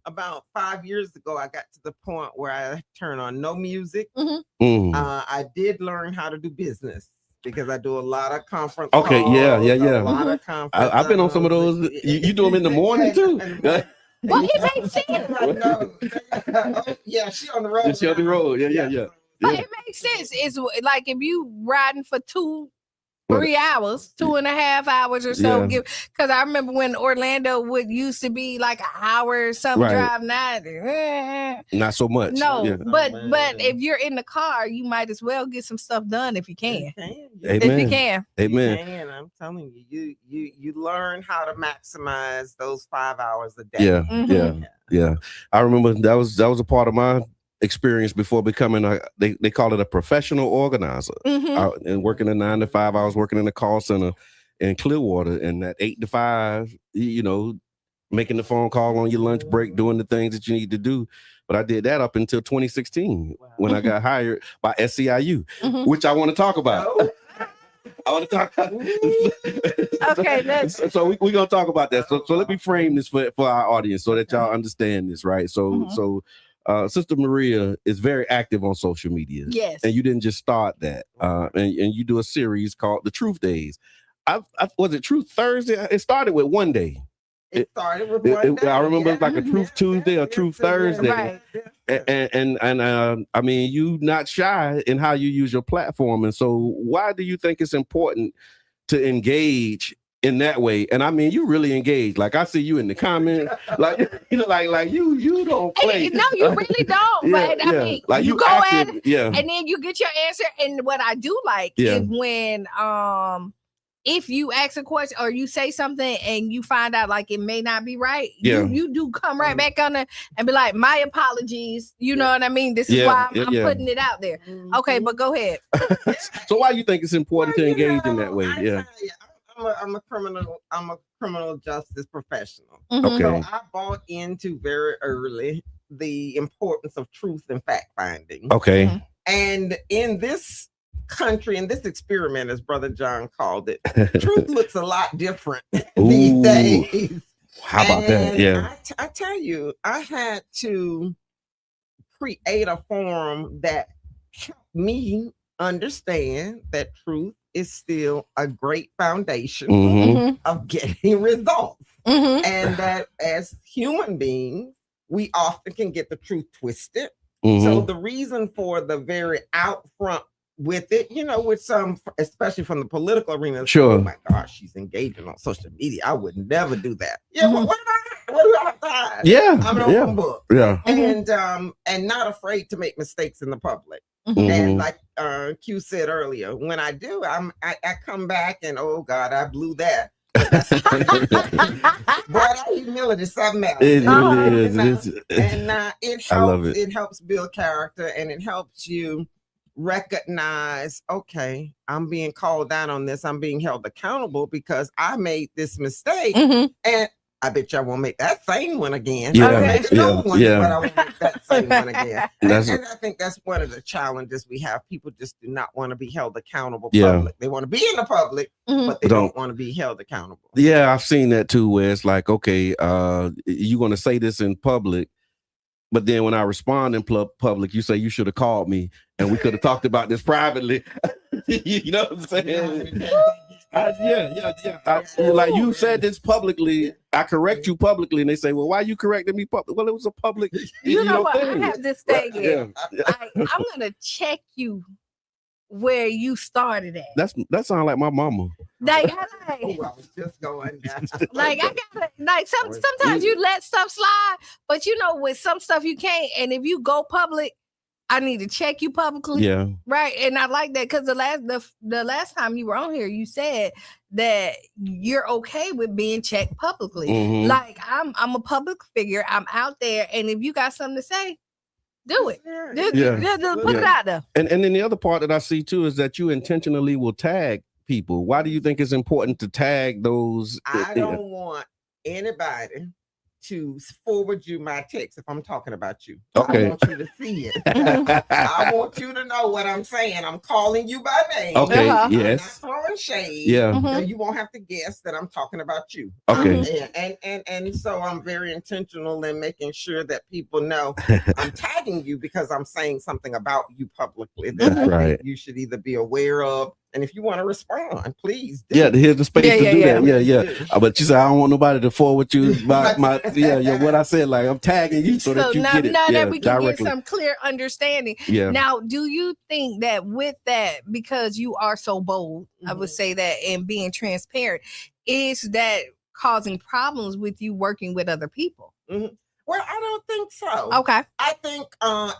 about 5 years ago, I got to the point where I turned on no music. I did learn how to do business because I do a lot of conference calls. A lot of conference. I've been on some of those. You do them in the morning too. Well, it makes sense. Yeah, she on the road. She on the road. Yeah. But it makes sense. It's like if you riding for 3 hours, 2.5 hours or so. Because I remember when Orlando used to be like an hour or something drive. Not so much. No, but if you're in the car, you might as well get some stuff done if you can. Amen. If you can. Amen. I'm telling you, you learn how to maximize those 5 hours a day. Yeah. I remember that was a part of my experience before becoming they call it a professional organizer. And working a 9 to 5, I was working in the call center in Clearwater, and that 8 to 5, making the phone call on your lunch break, doing the things that you need to do. But I did that up until 2016 when I got hired by SCIU, which I want to talk about. I want to talk. Okay, so we're gonna talk about that. So let me frame this for our audience so that y'all understand this, right? So Sister Maria is very active on social media. Yes. And you didn't just start that. And you do a series called The Truth Days. Was it Truth Thursday? It started with one day. It started with one day. I remember it was like a Truth Tuesday or Truth Thursday. Right. And I mean, you not shy in how you use your platform. And so why do you think it's important to engage in that way? And I mean, you really engage. Like I see you in the comments, like like you don't play. No, you really don't. But I mean, like you go active, at it, and then you get your answer. And what I do like is when if you ask a question or you say something and you find out like it may not be right, you do come right back on it and be like, my apologies. You know what I mean? This is why I'm putting it out there. Okay, but go ahead. So why you think it's important to engage in that way? I'm a criminal justice professional. Okay. So I bought into very early the importance of truth and fact finding. Okay. And in this country, in this experiment, as Brother John called it, truth looks a lot different these days. How about that? Yeah. I tell you, I had to create a forum that helped me understand that truth is still a great foundation of getting results. And that as human beings, we often can get the truth twisted. So the reason for the very out front with it, with some, especially from the political arena, oh my gosh, she's engaging on social media. I would never do that. What do I have to hide? I'm an open book. And not afraid to make mistakes in the public. And like Q said earlier, when I do, I come back and oh God, I blew that. Boy, that humility is something else. It really is. It helps build character, and it helps you recognize, okay, I'm being called down on this. I'm being held accountable because I made this mistake, and I bet you I won't make that same one again. But I won't make that same one again. And I think that's one of the challenges we have. People just do not want to be held accountable public. They want to be in the public, but they don't want to be held accountable. Yeah, I've seen that too, where it's like, okay, you're going to say this in public, but then when I respond in public, you say you should have called me and we could have talked about this privately. You know what I'm saying? Like you said this publicly, I correct you publicly, and they say, "Well, why you correcting me publicly?" Well, it was a public. You know what? Thing. I have this thing. I'm gonna check you where you started at. That sounds like my mama. I was just going down. Like I gotta sometimes you let stuff slide, but with some stuff you can't. And if you go public, I need to check you publicly. Yeah. Right. And I like that because the last time you were on here, you said that you're okay with being checked publicly. Like I'm a public figure. I'm out there. And if you got something to say, do it. Just put it out there. And then the other part that I see too is that you intentionally will tag people. Why do you think it's important to tag those? I don't want anybody to forward you my text if I'm talking about you. Okay. I want you to see it. I want you to know what I'm saying. I'm calling you by name. Okay. Uh-huh. Yes. I'm not throwing shade. Yeah. So you won't have to guess that I'm talking about you. Okay. And so I'm very intentional in making sure that people know I'm tagging you because I'm saying something about you publicly that That's right. you should either be aware of. And if you want to respond, please do. Yeah, here's the space to do that. Yeah. Do. But you said I don't want nobody to forward you my what I said. Like I'm tagging you so that you now, get it. now that we can directly. get some clear understanding. Yeah. Now, do you think that with that, because you are so bold, I would say that, and being transparent, is that causing problems with you working with other people? Well, I don't think so. Okay. I think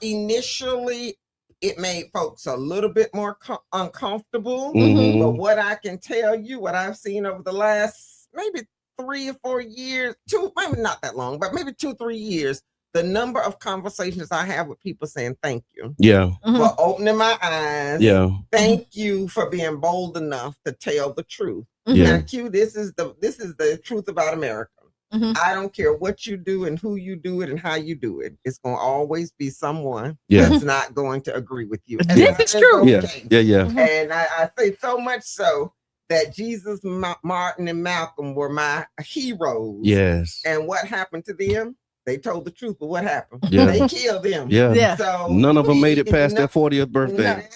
initially it made folks a little bit more uncomfortable. But what I can tell you, what I've seen over the last maybe 3 or 4 years, maybe not that long, but maybe 2 or 3 years, the number of conversations I have with people saying thank you. Yeah. For opening my eyes. Yeah. Thank you for being bold enough to tell the truth. Yeah. Now, Q, this is the truth about America. I don't care what you do and who you do it and how you do it. It's going to always be someone that's not going to agree with you. And this is true. Okay. Yeah. And I say so much so that Jesus, Martin, and Malcolm were my heroes. Yes. And what happened to them? They told the truth, but what happened? Yeah. They killed them. Yeah. So none of them made it past their 40th birthday.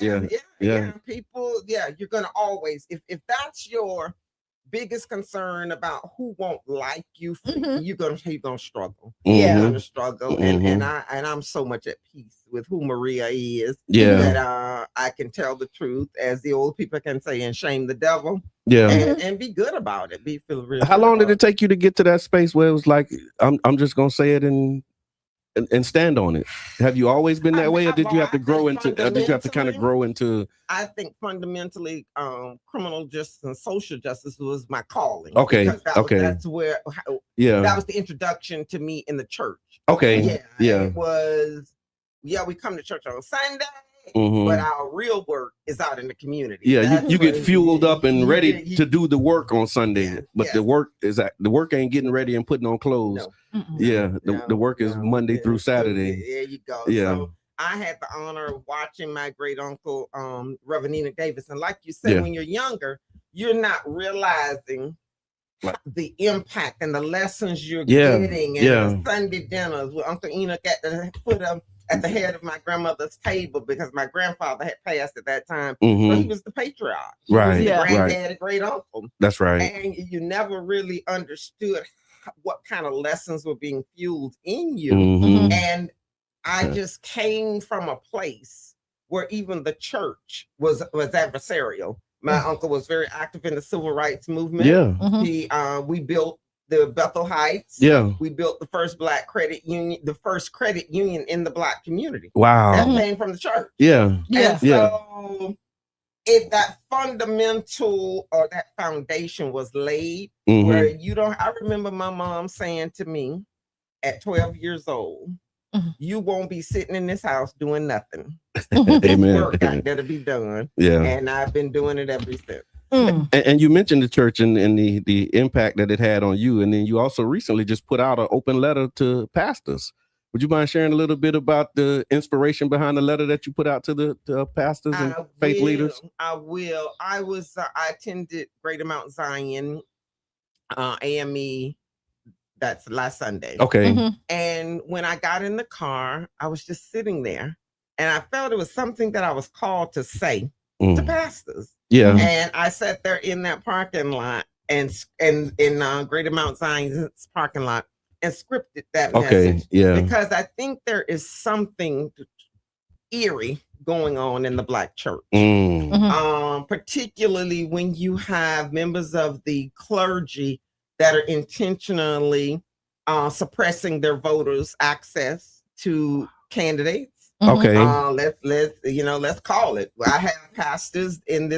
Yeah. People, you're gonna always, if that's your biggest concern about who won't like you, you're gonna struggle. You're gonna struggle. And I'm so much at peace with who Maria is. That I can tell the truth, as the old people can say, and shame the devil. And be good about it. Feel real. How long did it take you to get to that space where it was like, I'm just gonna say it and stand on it? Have you always been that way, or did you have to grow into? Did you have to kind of grow into? I think fundamentally, criminal justice and social justice was my calling. Okay. That's where. That was the introduction to me in the church. Okay. Yeah. It was. Yeah, we come to church on Sunday. But our real work is out in the community. Yeah, you get fueled up and ready to do the work on Sunday, but the work ain't getting ready and putting on clothes. The work is Monday through Saturday. There you go. Yeah. So I had the honor of watching my great uncle, Reverend Nina Davis, and like you said, when you're younger, you're not realizing the impact and the lessons you're getting, and the Sunday dinners with Uncle Enoch at the foot of. At the head of my grandmother's table, because my grandfather had passed at that time. So he was the patriarch. He was the granddad, great uncle. That's right. And you never really understood what kind of lessons were being fueled in you. And I just came from a place where even the church was adversarial. My uncle was very active in the civil rights movement. We built the Bethel Heights. We built the first Black credit union, the first credit union in the Black community. Wow. That came from the church. And so that fundamental or that foundation was laid where I remember my mom saying to me at 12 years old, you won't be sitting in this house doing nothing. Amen. Work out there to be done. And I've been doing it ever since. And you mentioned the church and the impact that it had on you. And then you also recently just put out an open letter to pastors. Would you mind sharing a little bit about the inspiration behind the letter that you put out to the pastors and faith leaders? I will. I attended Greater Mount Zion AME. That's last Sunday. Okay. And when I got in the car, I was just sitting there, and I felt it was something that I was called to say to pastors. And I sat there in that parking lot and in Greater Mount Zion's parking lot and scripted that message. Because I think there is something eerie going on in the Black church. Particularly when you have members of the clergy that are intentionally suppressing their voters' access to candidates. Let's call it. I have pastors in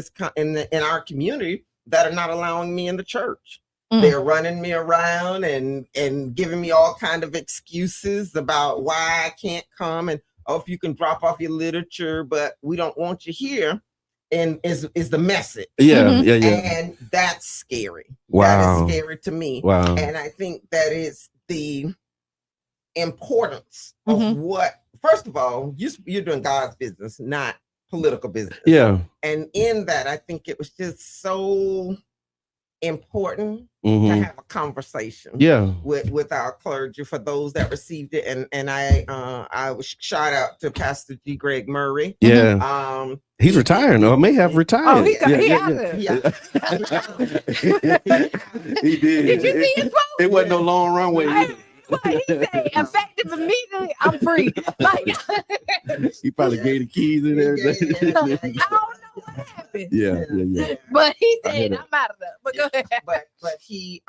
our community that are not allowing me in the church. They're running me around and giving me all kind of excuses about why I can't come, and if you can drop off your literature, but we don't want you here. And is the message. And that's scary. That is scary to me. And I think that the importance of what, first of all, you're doing God's business, not political business. Yeah. And in that, I think it was just so important to have a conversation with our clergy for those that received it. And I was shout out to Pastor G. Greg Murray. Yeah. He's retiring or may have retired. Oh, he did. Did you see his post? It wasn't no long runway. What he said, effective immediately, I'm free. Like, he probably gave the keys and everything. I don't know what happened. Yeah. But he said, I'm out of there. But go ahead. But he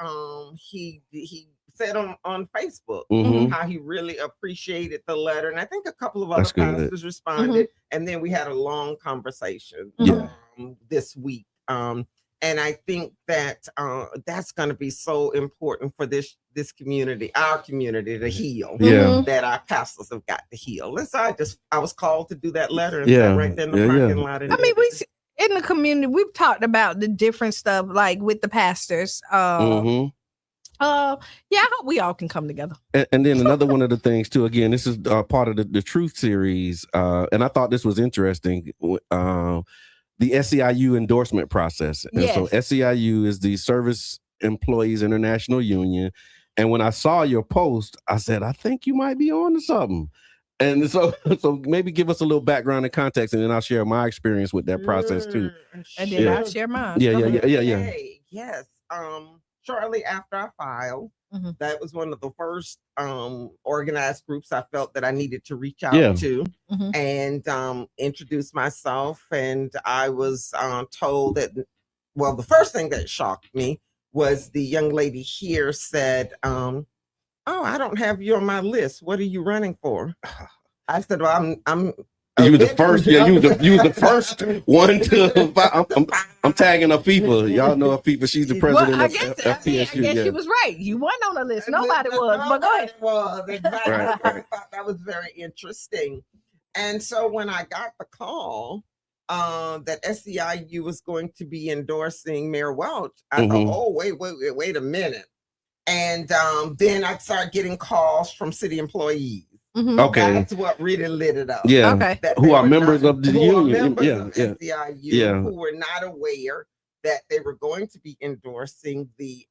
said on Facebook how he really appreciated the letter, and I think a couple of other pastors responded, and then we had a long conversation this week. And I think that that's going to be so important for this community, our community, to heal. That our pastors have got to heal. And so I was called to do that letter and sat right there in the parking lot. I mean, we in the community, we've talked about the different stuff, like with the pastors. I hope we all can come together. And then another one of the things too, again, this is part of the Truth series, and I thought this was interesting. The SEIU endorsement process. And so SEIU is the Service Employees International Union. And when I saw your post, I said, I think you might be on to something. And so maybe give us a little background and context, and then I'll share my experience with that process too. And then I'll share mine. Yeah. Yes. Shortly after I filed, that was one of the first organized groups I felt that I needed to reach out to and introduce myself. And I was told that, well, the first thing that shocked me was the young lady here said, oh, I don't have you on my list. What are you running for? I said, well, I'm you were the first. Yeah, you were the first one to. I'm tagging Afifa. Y'all know Afifa. She's the president of FPSU. I guess she was right. You weren't on the list. Nobody was. But go ahead. Was exactly. Right. I thought that was very interesting. And so when I got the call that SEIU was going to be endorsing Mayor Welch, I thought, oh wait a minute. And then I started getting calls from city employees. Okay, that's what really lit it up. Yeah, okay. Who are members of the union? SEIU, who were not aware that they were going to be endorsing the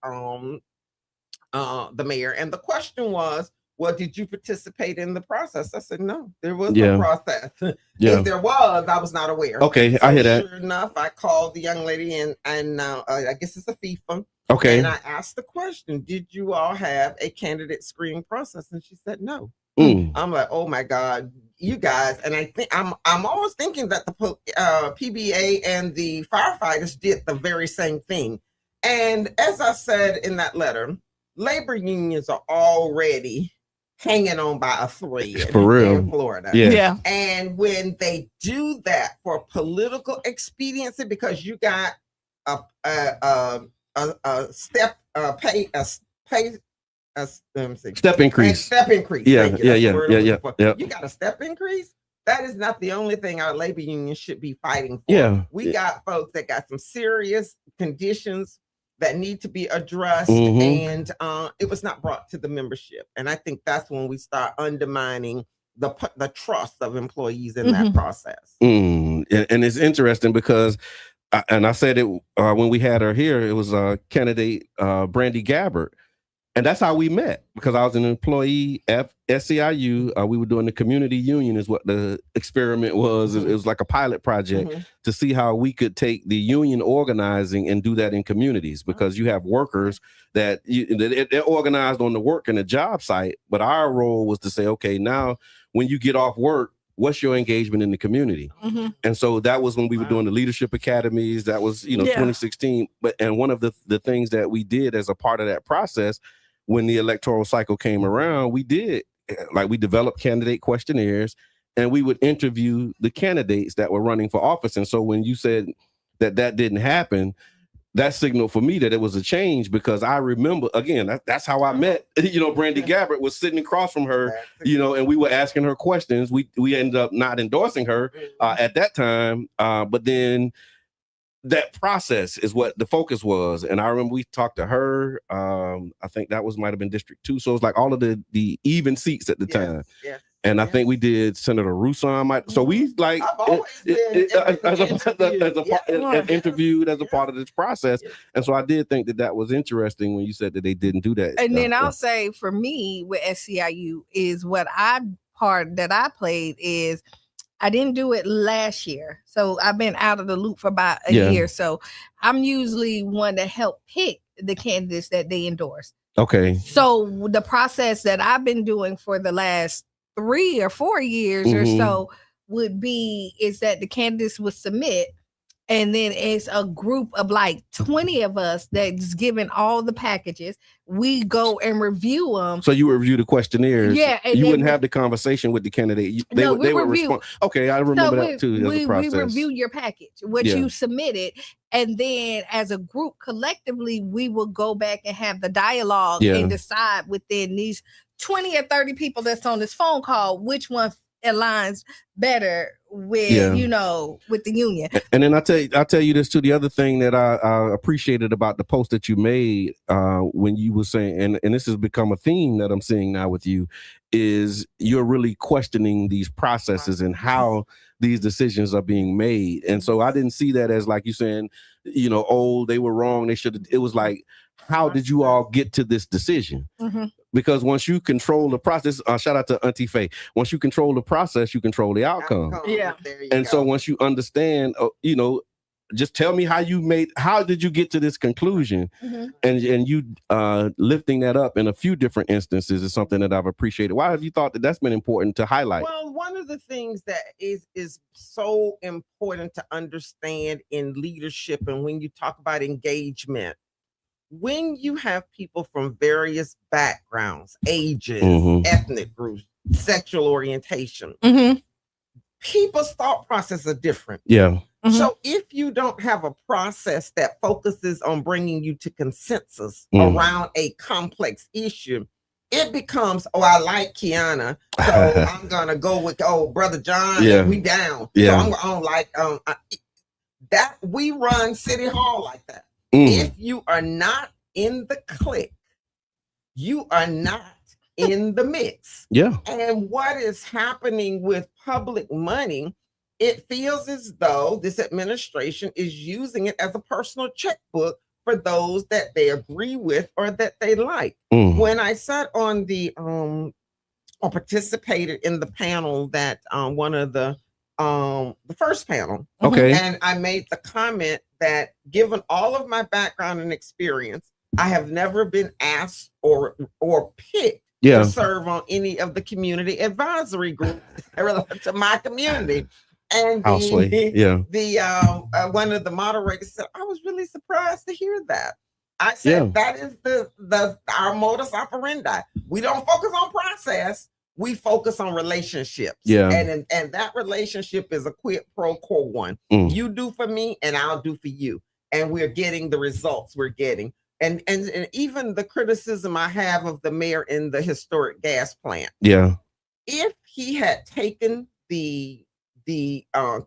mayor. And the question was, well, did you participate in the process? I said, no, there was no process. If there was, I was not aware. Okay, I hear that. Sure enough, I called the young lady and I guess it's Afifa. Okay, and I asked the question, did you all have a candidate screening process? And she said no. I'm like, oh my God, you guys. And I think I'm always thinking that the PBA and the firefighters did the very same thing. And as I said in that letter, labor unions are already hanging on by a thread for real in Florida. Yeah. And when they do that for political expediency, because you got a step increase. Yeah. You got a step increase. That is not the only thing our labor union should be fighting for. Yeah. We got folks that got some serious conditions that need to be addressed, and it was not brought to the membership. And I think that's when we start undermining the trust of employees in that process. And it's interesting because, and I said it when we had her here, it was candidate Brandy Gabbard. And that's how we met, because I was an employee at SEIU. We were doing the community union is what the experiment was. It was like a pilot project to see how we could take the union organizing and do that in communities, because you have workers that they're organized on the work and the job site. But our role was to say, okay, now when you get off work, what's your engagement in the community? And so that was when we were doing the leadership academies. That was, 2016. And one of the things that we did as a part of that process, when the electoral cycle came around, we developed candidate questionnaires, and we would interview the candidates that were running for office. And so when you said that didn't happen, that signaled for me that it was a change, because I remember, again, that's how I met, Brandy Gabbard was sitting across from her, and we were asking her questions. We ended up not endorsing her at that time. But then that process is what the focus was. And I remember we talked to her. I think that might have been District 2. So it was like all of the even seats at the time. Yes. And I think we did Senator Rousseau. So we like interviewed as a part of this process. And so I did think that was interesting when you said that they didn't do that. And then I'll say for me with SCIU is what part that I played is I didn't do it last year. So I've been out of the loop for about a year. So I'm usually one to help pick the candidates that they endorse. Okay. So the process that I've been doing for the last 3 or 4 years or so is that the candidates would submit, and then it's a group of like 20 of us that's given all the packages. We go and review them. So you would review the questionnaires. Yeah. And you wouldn't have the conversation with the candidate. They would respond. Okay, I remember that too. We review your package, what you submitted. And then as a group collectively, we will go back and have the dialogue and decide within these 20 or 30 people that's on this phone call, which one aligns better with, with the union. And then I'll tell you this too. The other thing that I appreciated about the post that you made when you were saying, and this has become a theme that I'm seeing now with you, is you're really questioning these processes and how these decisions are being made. And so I didn't see that as like you saying, they were wrong. They should. It was like, how did you all get to this decision? Because once you control the process, shout out to Auntie Faye. Once you control the process, you control the outcome. Yeah. And so once you understand, just tell me how did you get to this conclusion? And you lifting that up in a few different instances is something that I've appreciated. Why have you thought that that's been important to highlight? Well, one of the things that is so important to understand in leadership, and when you talk about engagement, when you have people from various backgrounds, ages, ethnic groups, sexual orientation, people's thought process are different. Yeah. So if you don't have a process that focuses on bringing you to consensus around a complex issue, it becomes, I like Qiana, so I'm gonna go with Brother John, and we down. So I'm gonna like that. We run City Hall like that. If you are not in the clique, you are not in the mix. Yeah. And what is happening with public money, it feels as though this administration is using it as a personal checkbook for those that they agree with or that they like. When I sat on or participated in the panel that one of the first panel. Okay. And I made the comment that given all of my background and experience, I have never been asked or picked to serve on any of the community advisory groups relative to my community. And one of the moderators said, I was really surprised to hear that. I said, that is our modus operandi. We don't focus on process. We focus on relationships. Yeah. And that relationship is a quid pro quo one. You do for me and I'll do for you. And we're getting the results we're getting. And even the criticism I have of the mayor in the historic gas plant. Yeah. If he had taken the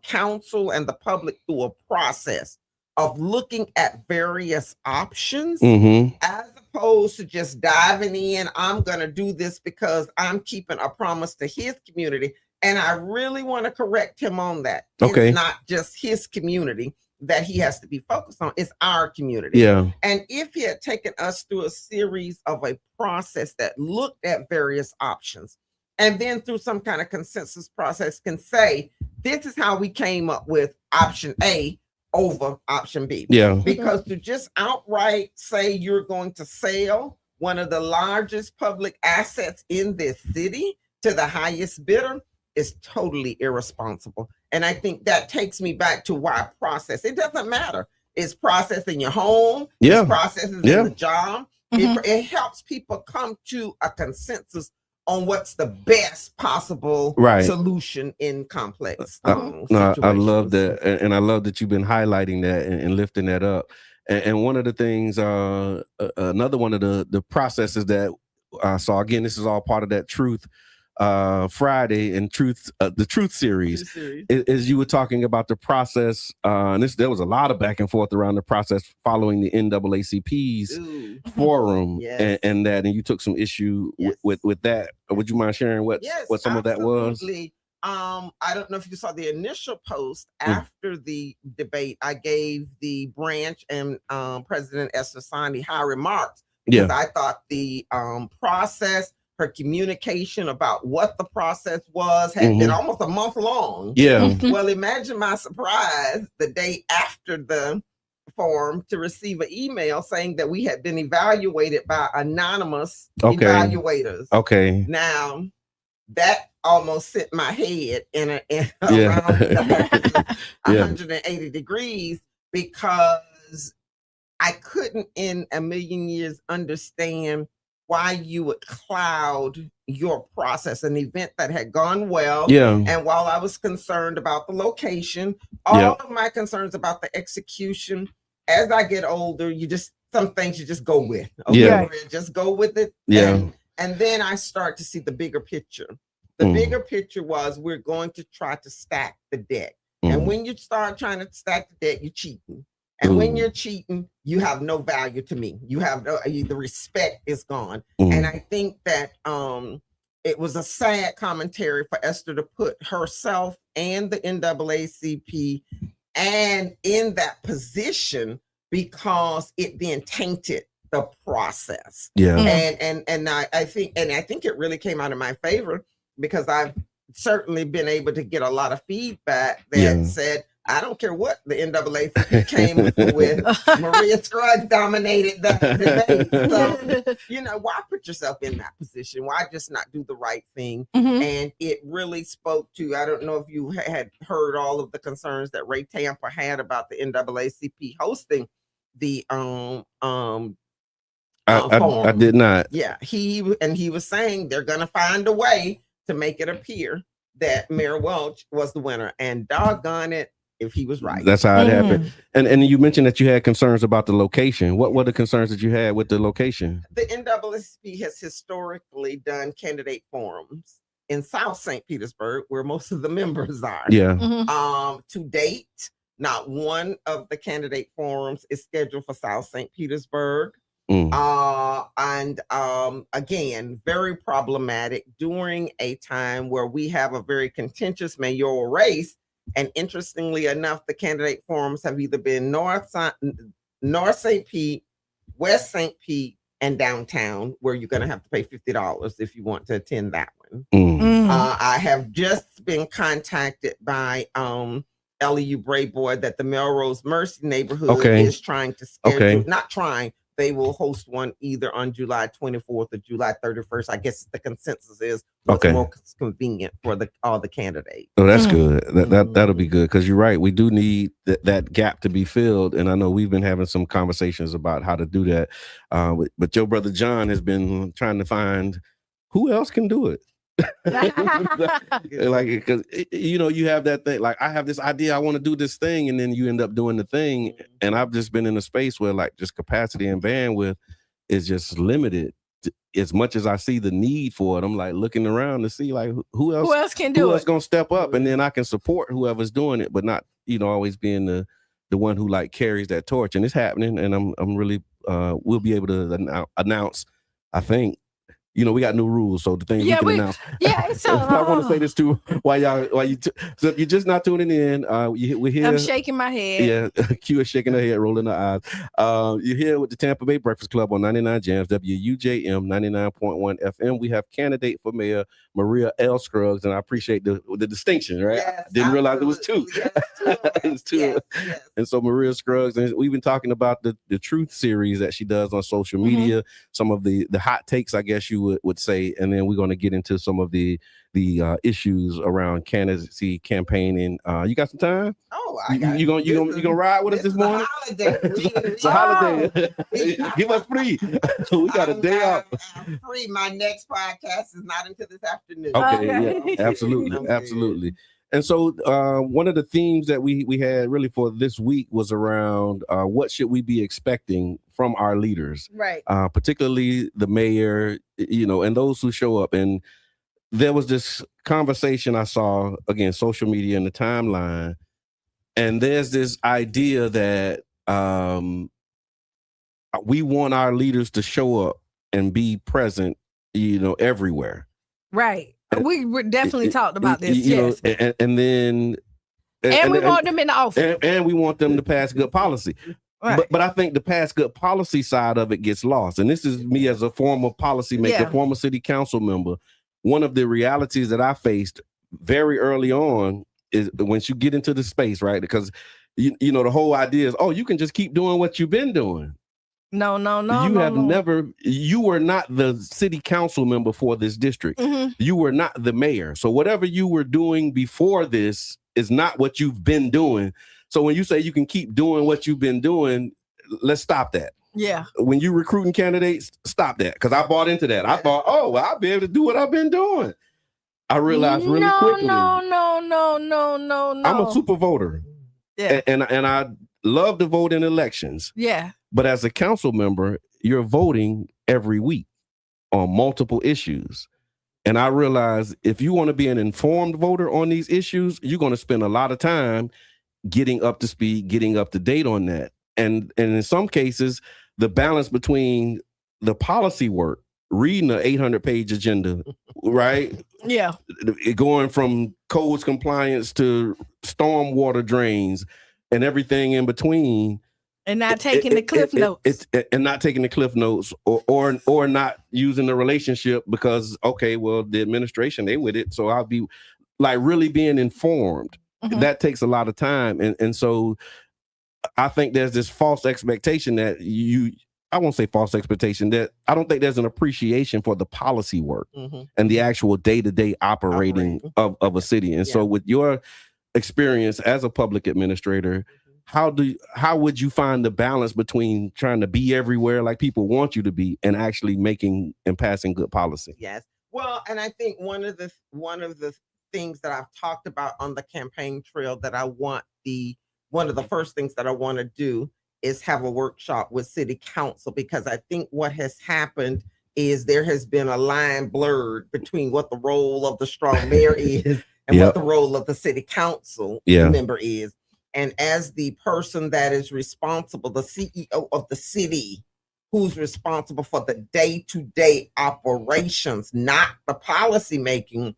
council and the public through a process of looking at various options, as opposed to just diving in, I'm going to do this because I'm keeping a promise to his community. And I really want to correct him on that. Okay. It's not just his community that he has to be focused on. It's our community. Yeah. And if he had taken us through a series of a process that looked at various options, and then through some kind of consensus process can say, this is how we came up with option A over option B. Yeah. Because to just outright say you're going to sell one of the largest public assets in this city to the highest bidder is totally irresponsible. And I think that takes me back to why process. It doesn't matter. It's process in your home. Yeah. It's processes in the job. It helps people come to a consensus on what's the best possible solution in complex situations. I love that. And I love that you've been highlighting that and lifting that up. And one of the things, another one of the processes that I saw, again, this is all part of that truth Friday and the Truth series, is you were talking about the process, and there was a lot of back and forth around the process following the NAACP's forum, and you took some issue with that. Would you mind sharing what some of that was? I don't know if you saw the initial post after the debate. I gave the branch and President Esther Sani high remarks because I thought the process, her communication about what the process was had been almost a month long. Well, imagine my surprise the day after the forum to receive an email saying that we had been evaluated by anonymous evaluators. Now that almost sent my head in around 180 degrees, because I couldn't in a million years understand why you would cloud your process, an event that had gone well. And while I was concerned about the location, all of my concerns about the execution, as I get older, some things you just go with. Just go with it. And then I start to see the bigger picture. The bigger picture was we're going to try to stack the deck. And when you start trying to stack the deck, you're cheating. And when you're cheating, you have no value to me. You have the respect is gone. And I think that it was a sad commentary for Esther to put herself and the NAACP and in that position, because it then tainted the process. And I think it really came out in my favor, because I've certainly been able to get a lot of feedback that said, I don't care what the NAACP came with. Maria Scruggs dominated the debate. So, why put yourself in that position? Why just not do the right thing? And it really spoke to, I don't know if you had heard all of the concerns that Ray Tampa had about the NAACP hosting the I did not. He was saying they're going to find a way to make it appear that Mayor Welch was the winner, and doggone it if he was right. That's how it happened. And you mentioned that you had concerns about the location. What were the concerns that you had with the location? The NAACP has historically done candidate forums in South St. Petersburg, where most of the members are. To date, not one of the candidate forums is scheduled for South St. Petersburg. Again, very problematic during a time where we have a very contentious mayoral race. And interestingly enough, the candidate forums have either been North St. Pete, West St. Pete, and downtown, where you're going to have to pay $50 if you want to attend that one. I have just been contacted by LEU Brayboy that the Melrose Mercy neighborhood is trying to schedule, not trying, they will host one either on July 24th or July 31st. I guess the consensus is what's more convenient for all the candidates. Oh, that's good. That'll be good, because you're right. We do need that gap to be filled, and I know we've been having some conversations about how to do that. But your brother John has been trying to find who else can do it. Like, because you have that thing, like, I have this idea, I want to do this thing, and then you end up doing the thing. And I've just been in a space where, like, just capacity and bandwidth is just limited. As much as I see the need for it, I'm like looking around to see, like, who else can do it, who else gonna step up, and then I can support whoever's doing it, but not always being the one who, like, carries that torch. And it's happening, and I'm really we'll be able to announce, I think. We got new rules, so the things we can announce. So I want to say this too. So if you're just not tuning in, we're here. I'm shaking my head. Q is shaking her head, rolling her eyes. You're here with the Tampa Bay Breakfast Club on 99 Jams, WUJM 99.1 FM. We have candidate for mayor Maria L. Scruggs, and I appreciate the distinction. Right? Yes, I didn't realize it was two. It's two. Yes. And so Maria Scruggs, and we've been talking about the Truth series that she does on social media. Some of the hot takes, I guess you would say, and then we're going to get into some of the issues around candidacy campaigning. You got some time? Oh, you gonna ride with us this morning? It's a holiday. Give us free. We got a day off. Free. My next podcast is not until this afternoon. Okay. Yeah, absolutely. And so one of the themes that we had really for this week was around what should we be expecting from our leaders, right? Particularly the mayor, and those who show up. And there was this conversation I saw, again, social media and the timeline, and there's this idea that we want our leaders to show up and be present, everywhere. Right. We definitely talked about this. Yes. And then we want them in the office. And we want them to pass good policy. Right. But I think the pass good policy side of it gets lost. And this is me as a former policymaker, former city council member. One of the realities that I faced very early on is once you get into the space, right? Because the whole idea is, you can just keep doing what you've been doing. No. You were not the city council member for this district. Mm-hmm. You were not the mayor. So whatever you were doing before this is not what you've been doing. So when you say you can keep doing what you've been doing, let's stop that. Yeah. When you recruiting candidates, stop that. Because I bought into that. I thought, I'll be able to do what I've been doing. I realized really quickly. No. I'm a super voter. Yeah. And I love to vote in elections. Yeah. But as a council member, you're voting every week on multiple issues. And I realize if you want to be an informed voter on these issues, you're going to spend a lot of time getting up to speed, getting up to date on that. And in some cases, the balance between the policy work, reading an 800-page agenda, right? Yeah. Going from codes compliance to stormwater drains and everything in between. And not taking the cliff notes. And not taking the cliff notes or not using the relationship because, the administration, they with it. So I'll be like really being informed. Mm-hmm. That takes a lot of time. And so I think there's this false expectation that I won't say false expectation, that I don't think there's an appreciation for the policy work and the actual day-to-day operating of a city. And so with your experience as a public administrator, how would you find the balance between trying to be everywhere like people want you to be and actually making and passing good policy? Yes. Well, and I think one of the things that I've talked about on the campaign trail that one of the first things that I want to do is have a workshop with city council, because I think what has happened is there has been a line blurred between what the role of the strong mayor is and what the role of the city council member is. And as the person that is responsible, the CEO of the city, who's responsible for the day-to-day operations, not the policy making,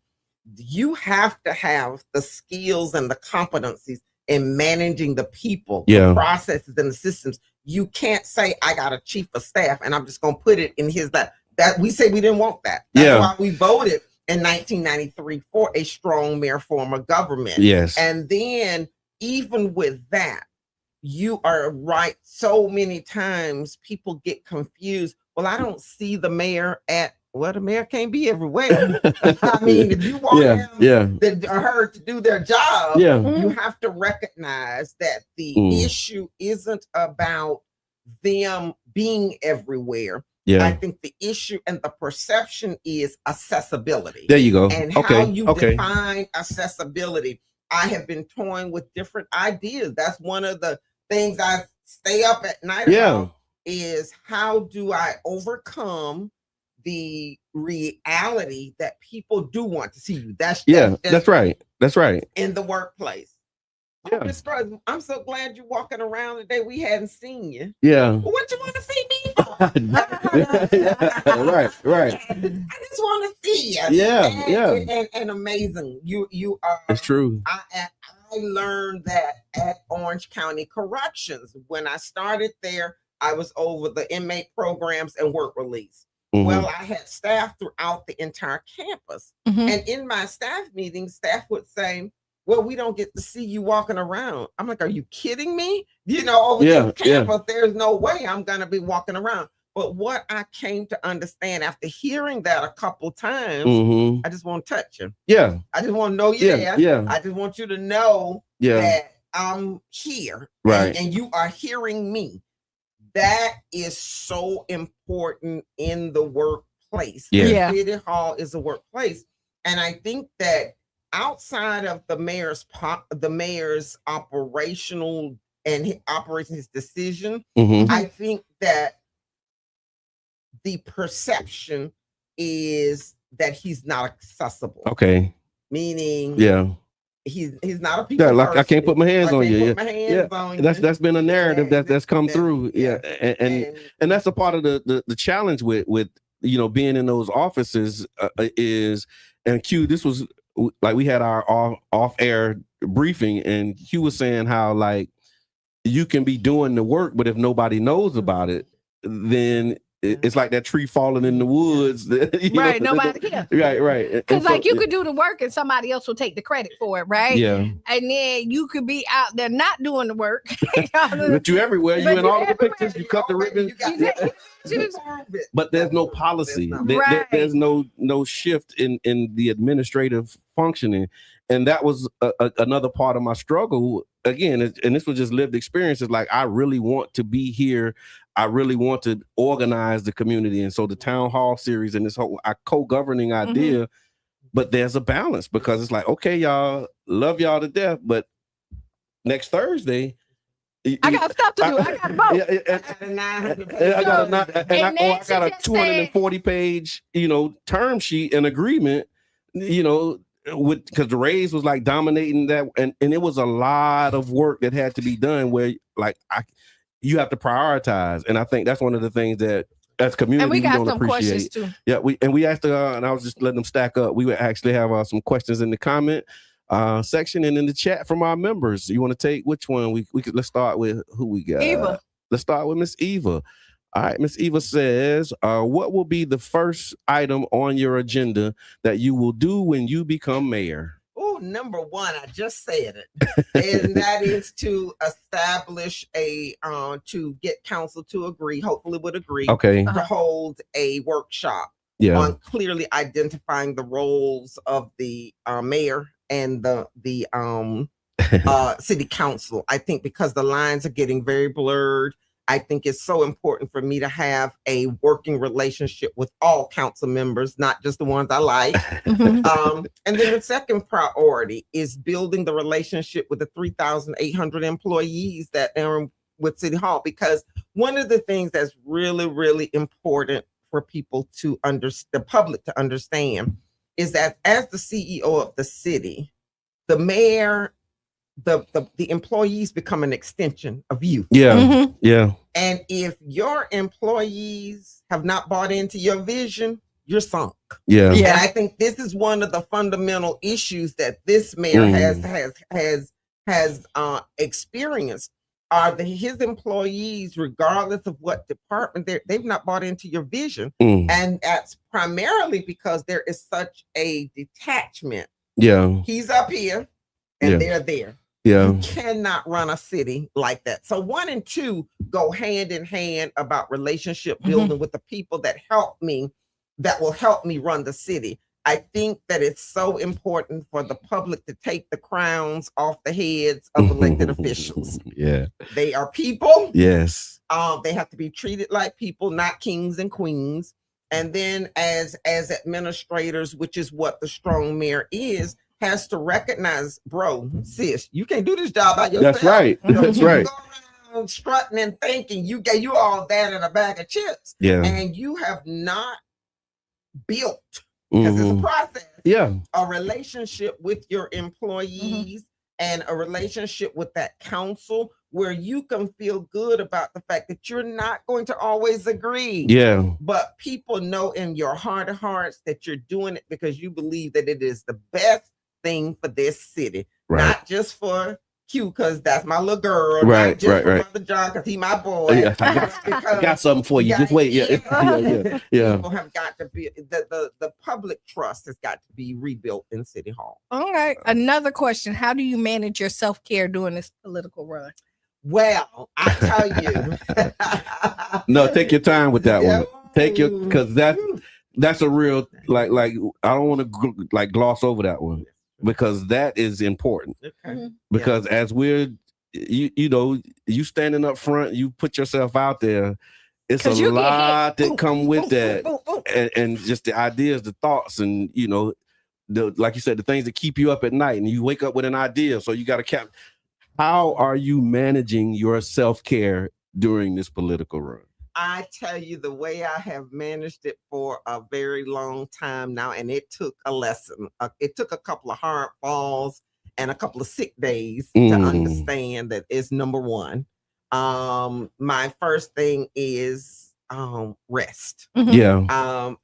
you have to have the skills and the competencies in managing the people, the processes and the systems. You can't say, I got a chief of staff and I'm just going to put it in his lap. That we say we didn't want that. That's why we voted in 1993 for a strong mayor form of government. Yes. And then even with that, you are right. So many times people get confused. Well, I don't see the mayor the mayor can't be everywhere. I mean, if you want her to do their job, you have to recognize that the issue isn't about them being everywhere. I think the issue and the perception is accessibility. There you go. And how you define accessibility. I have been toying with different ideas. That's one of the things I stay up at night about, is how do I overcome the reality that people do want to see you. That's right. That's right. In the workplace. Yeah. Scruggs, I'm so glad you're walking around today. We hadn't seen you. Yeah. What you want to see me for? Right. I just want to see you. Yeah. And amazing. You are. It's true. I learned that at Orange County Corrections. When I started there, I was over the inmate programs and work release. Mm-hmm. Well, I had staff throughout the entire campus. Mm-hmm. And in my staff meetings, staff would say, well, we don't get to see you walking around. I'm like, are you kidding me? Over the campus, there's no way I'm going to be walking around. But what I came to understand after hearing that a couple times, I just want to touch you. Yeah. I just want to know you there. Yeah. I just want you to know that I'm here. Right. And you are hearing me. That is so important in the workplace. Yeah. City Hall is a workplace. And I think that outside of the mayor's operational and operating his decision, I think that the perception is that he's not accessible. Okay. Meaning, he's not a people. Yeah, like I can't put my hands on you. On that's been a narrative that's come through. And that's a part of the challenge with being in those offices is, and Q, this was like we had our off air briefing, and Q was saying how like you can be doing the work, but if nobody knows about it, then it's like that tree falling in the woods. Right, nobody cares. Right. Because like you could do the work and somebody else will take the credit for it, right? Yeah. And then you could be out there not doing the work. But you everywhere. You in all the pictures. You cut the ribbons. But there's no policy. There's no shift in the administrative functioning. And that was another part of my struggle. Again, and this was just lived experience. It's like, I really want to be here. I really want to organize the community. And so the town hall series and this whole co-governing idea, but there's a balance because it's like, okay, y'all, love y'all to death, but next Thursday, I got stuff to do. I got vote. I got a 240 page, term sheet and agreement, because the Rays was like dominating that, and it was a lot of work that had to be done where like you have to prioritize, and I think that's one of the things that as community and we got don't some appreciate. Questions too. Yeah, we asked, and I was just letting them stack up. We would actually have some questions in the comment section and in the chat from our members. You want to take which one? We could let's start with who we got. Eva. Let's start with Miss Eva. All right, Miss Eva says, what will be the first item on your agenda that you will do when you become mayor? Oh, number one, I just said it, and that is to establish to get council to agree, hopefully would agree, to hold a workshop on clearly identifying the roles of the mayor and the city council. I think because the lines are getting very blurred, I think it's so important for me to have a working relationship with all council members, not just the ones I like. And then the second priority is building the relationship with the 3,800 employees that are with City Hall, because one of the things that's really, really important for people to understand, the public to understand, is that as the CEO of the city, the mayor, the employees become an extension of you. Yeah. And if your employees have not bought into your vision, you're sunk. Yeah. And I think this is one of the fundamental issues that this mayor has experienced. Are his employees, regardless of what department they've not bought into your vision, and that's primarily because there is such a detachment. Yeah, he's up here, and they're there. Yeah. You cannot run a city like that. So 1 and 2 go hand in hand about relationship building with the people that will help me run the city. I think that it's so important for the public to take the crowns off the heads of elected officials. Yeah. They are people. Yes. They have to be treated like people, not kings and queens. And then as administrators, which is what the strong mayor is, has to recognize, bro, sis, you can't do this job by yourself. That's right. That's right. Go around strutting and thinking you all that in a bag of chips. Yeah. And you have not built, because it's a process. Yeah. A relationship with your employees and a relationship with that council where you can feel good about the fact that you're not going to always agree. Yeah. But people know in your heart of hearts that you're doing it because you believe that it is the best thing for this city, not just for Q, because that's my little girl, not just for Brother John, because he my boy. I got something for you. Just wait. Yeah. People have got to be the public trust has got to be rebuilt in City Hall. All right. Another question: how do you manage your self-care during this political run? Well, I tell you, no, take your time with that one. Take your, because that's a real like I don't want to gloss over that one, because that is important. Because as we're you standing up front, you put yourself out there, it's a lot that come with that, and just the ideas, the thoughts, and like you said, the things that keep you up at night, and you wake up with an idea, so you got to how are you managing your self-care during this political run? I tell you, the way I have managed it for a very long time now, and it took a lesson. It took a couple of hard falls and a couple of sick days to understand that it's number one. My first thing is rest. Yeah.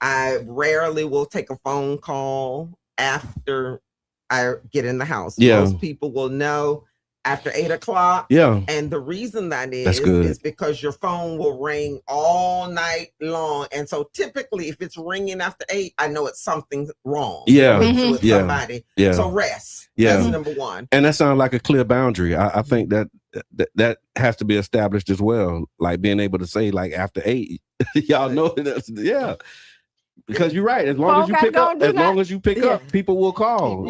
I rarely will take a phone call after I get in the house. Yeah. Most people will know after 8 o'clock. Yeah. And the reason that is because your phone will ring all night long. And so typically if it's ringing after 8, I know it's something wrong. Yeah. With somebody. Yeah. So rest. Yeah. That's number one. And that sounds like a clear boundary. I think that has to be established as well. Like being able to say like after 8, y'all know that's because you're right. As long as you pick up, people will call.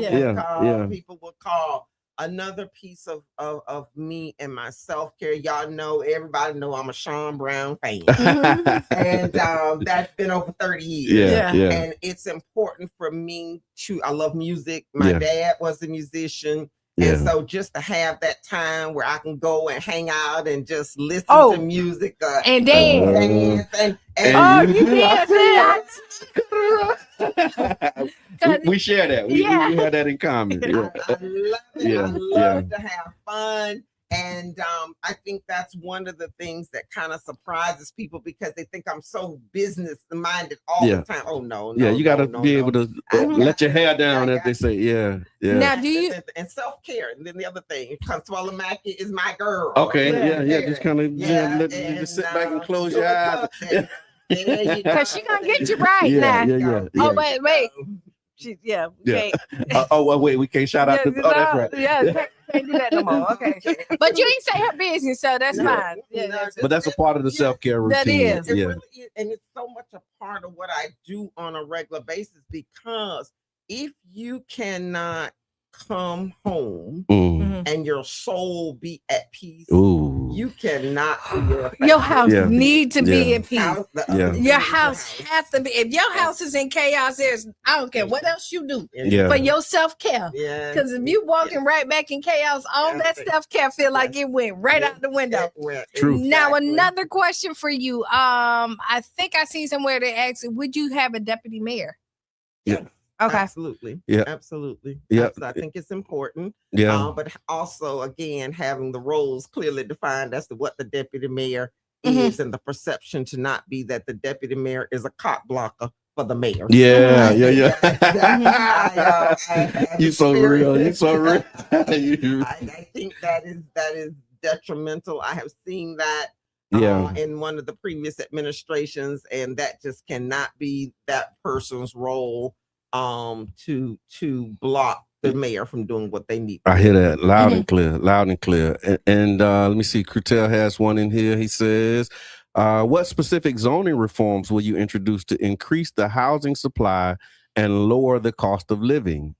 People will call. Another piece of me and my self-care, y'all know, everybody know I'm a Sean Brown fan. And that's been over 30 years. Yeah. And it's important for me I love music. My dad was a musician. And so just to have that time where I can go and hang out and just listen to music and dance. And you did. We share that. We have that in common. I love it. I love to have fun. And I think that's one of the things that kind of surprises people because they think I'm so business minded all the time. Oh no, you got to be able to let your hair down, as they say. Yeah. Now, do you and self care? And then the other thing, Consuela Mackey is my girl. Okay, just kind of just sit back and close your eyes. Because she gonna get you right now. Oh wait. Wait, we can't shout out to. Oh, that's right. Can't do that no more. Okay, but you ain't say her business, so that's fine. But that's a part of the self-care routine. That is. It really is, and it's so much a part of what I do on a regular basis because if you cannot come home and your soul be at peace, you cannot. Your house need to be in peace. Your house has to be. If your house is in chaos, I don't care what else you do for your self-care. Because if you walking right back in chaos, all that self-care feel like it went right out the window. True. Now another question for you. I think I seen somewhere they asked, would you have a deputy mayor? Yeah. Okay. Absolutely. Yeah. Absolutely. Yeah. I think it's important. Yeah. But also, again, having the roles clearly defined as to what the deputy mayor is and the perception to not be that the deputy mayor is a cop blocker for the mayor. Yeah. You so real. You so real. I think that is detrimental. I have seen that in one of the previous administrations, and that just cannot be that person's role to block the mayor from doing what they need. I hear that loud and clear. And let me see, Crutel has one in here. He says, what specific zoning reforms will you introduce to increase the housing supply and lower the cost of living?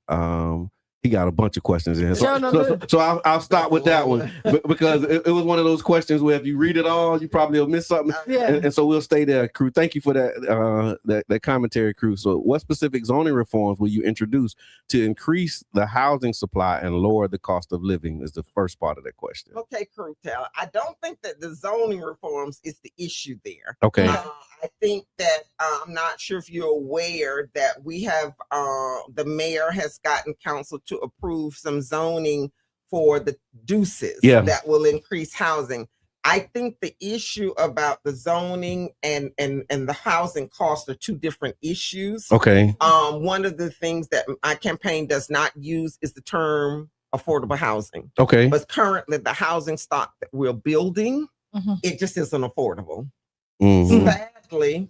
He got a bunch of questions in here. So I'll start with that one because it was one of those questions where if you read it all, you probably will miss something. And so we'll stay there, Crew. Thank you for that commentary, Crew. So what specific zoning reforms will you introduce to increase the housing supply and lower the cost of living is the first part of that question. Okay, Crew. I don't think that the zoning reforms is the issue there. Okay. I think that I'm not sure if you're aware that we have the mayor has gotten council to approve some zoning for the deuces that will increase housing. I think the issue about the zoning and the housing costs are two different issues. Okay. One of the things that my campaign does not use is the term affordable housing. Okay. But currently the housing stock that we're building, it just isn't affordable. Sadly,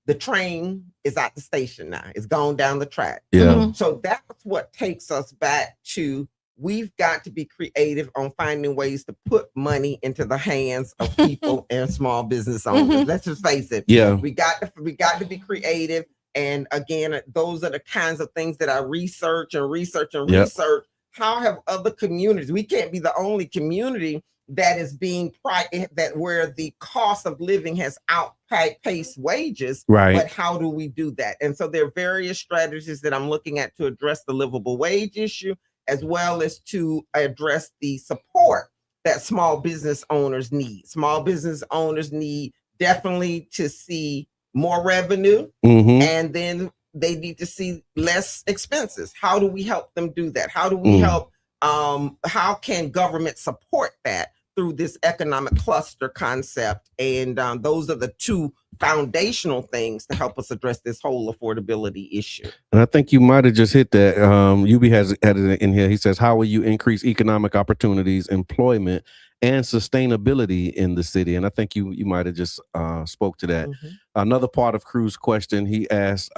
the train is at the station now. It's gone down the track. So that's what takes us back to we've got to be creative on finding ways to put money into the hands of people and small business owners. Let's just face it. We got to be creative. And again, those are the kinds of things that I research. How have other communities? We can't be the only community that is being where the cost of living has outpaced wages. Right. But how do we do that? And so there are various strategies that I'm looking at to address the livable wage issue, as well as to address the support that small business owners need. Small business owners need definitely to see more revenue, Mm-hmm. and then they need to see less expenses. How do we help them do that? How do we help? How can government support that through this economic cluster concept? And those are the two foundational things to help us address this whole affordability issue. And I think you might have just hit that. UB has had it in here. He says, how will you increase economic opportunities, employment, and sustainability in the city? And I think you might have just spoke to that. Another part of Cruz's question, he asked,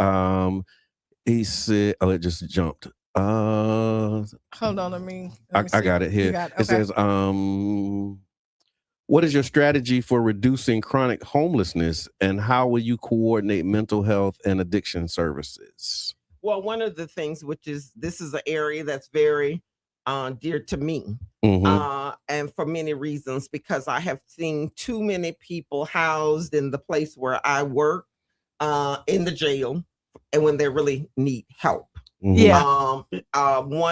he said, oh, it just jumped. Hold on, let me I got it here. Okay. It says, what is your strategy for reducing chronic homelessness, and how will you coordinate mental health and addiction services? Well, one of the things, this is an area that's very dear to me, and for many reasons, because I have seen too many people housed in the place where I work, in the jail, and when they really need help. One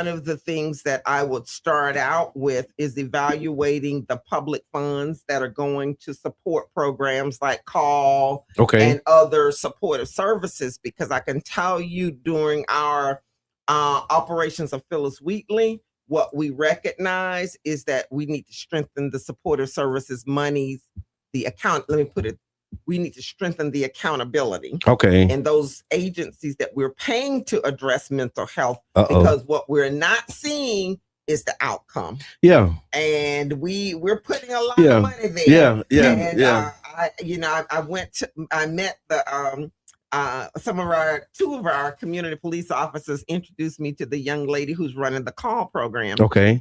of the things that I would start out with is evaluating the public funds that are going to support programs like CALL and other supportive services, because I can tell you during our operations of Phyllis Wheatley, what we recognize is that we need to strengthen the supportive services monies, we need to strengthen the accountability. And those agencies that we're paying to address mental health, because what we're not seeing is the outcome. And we're putting a lot of money there. I met two of our community police officers introduced me to the young lady who's running the CALL program.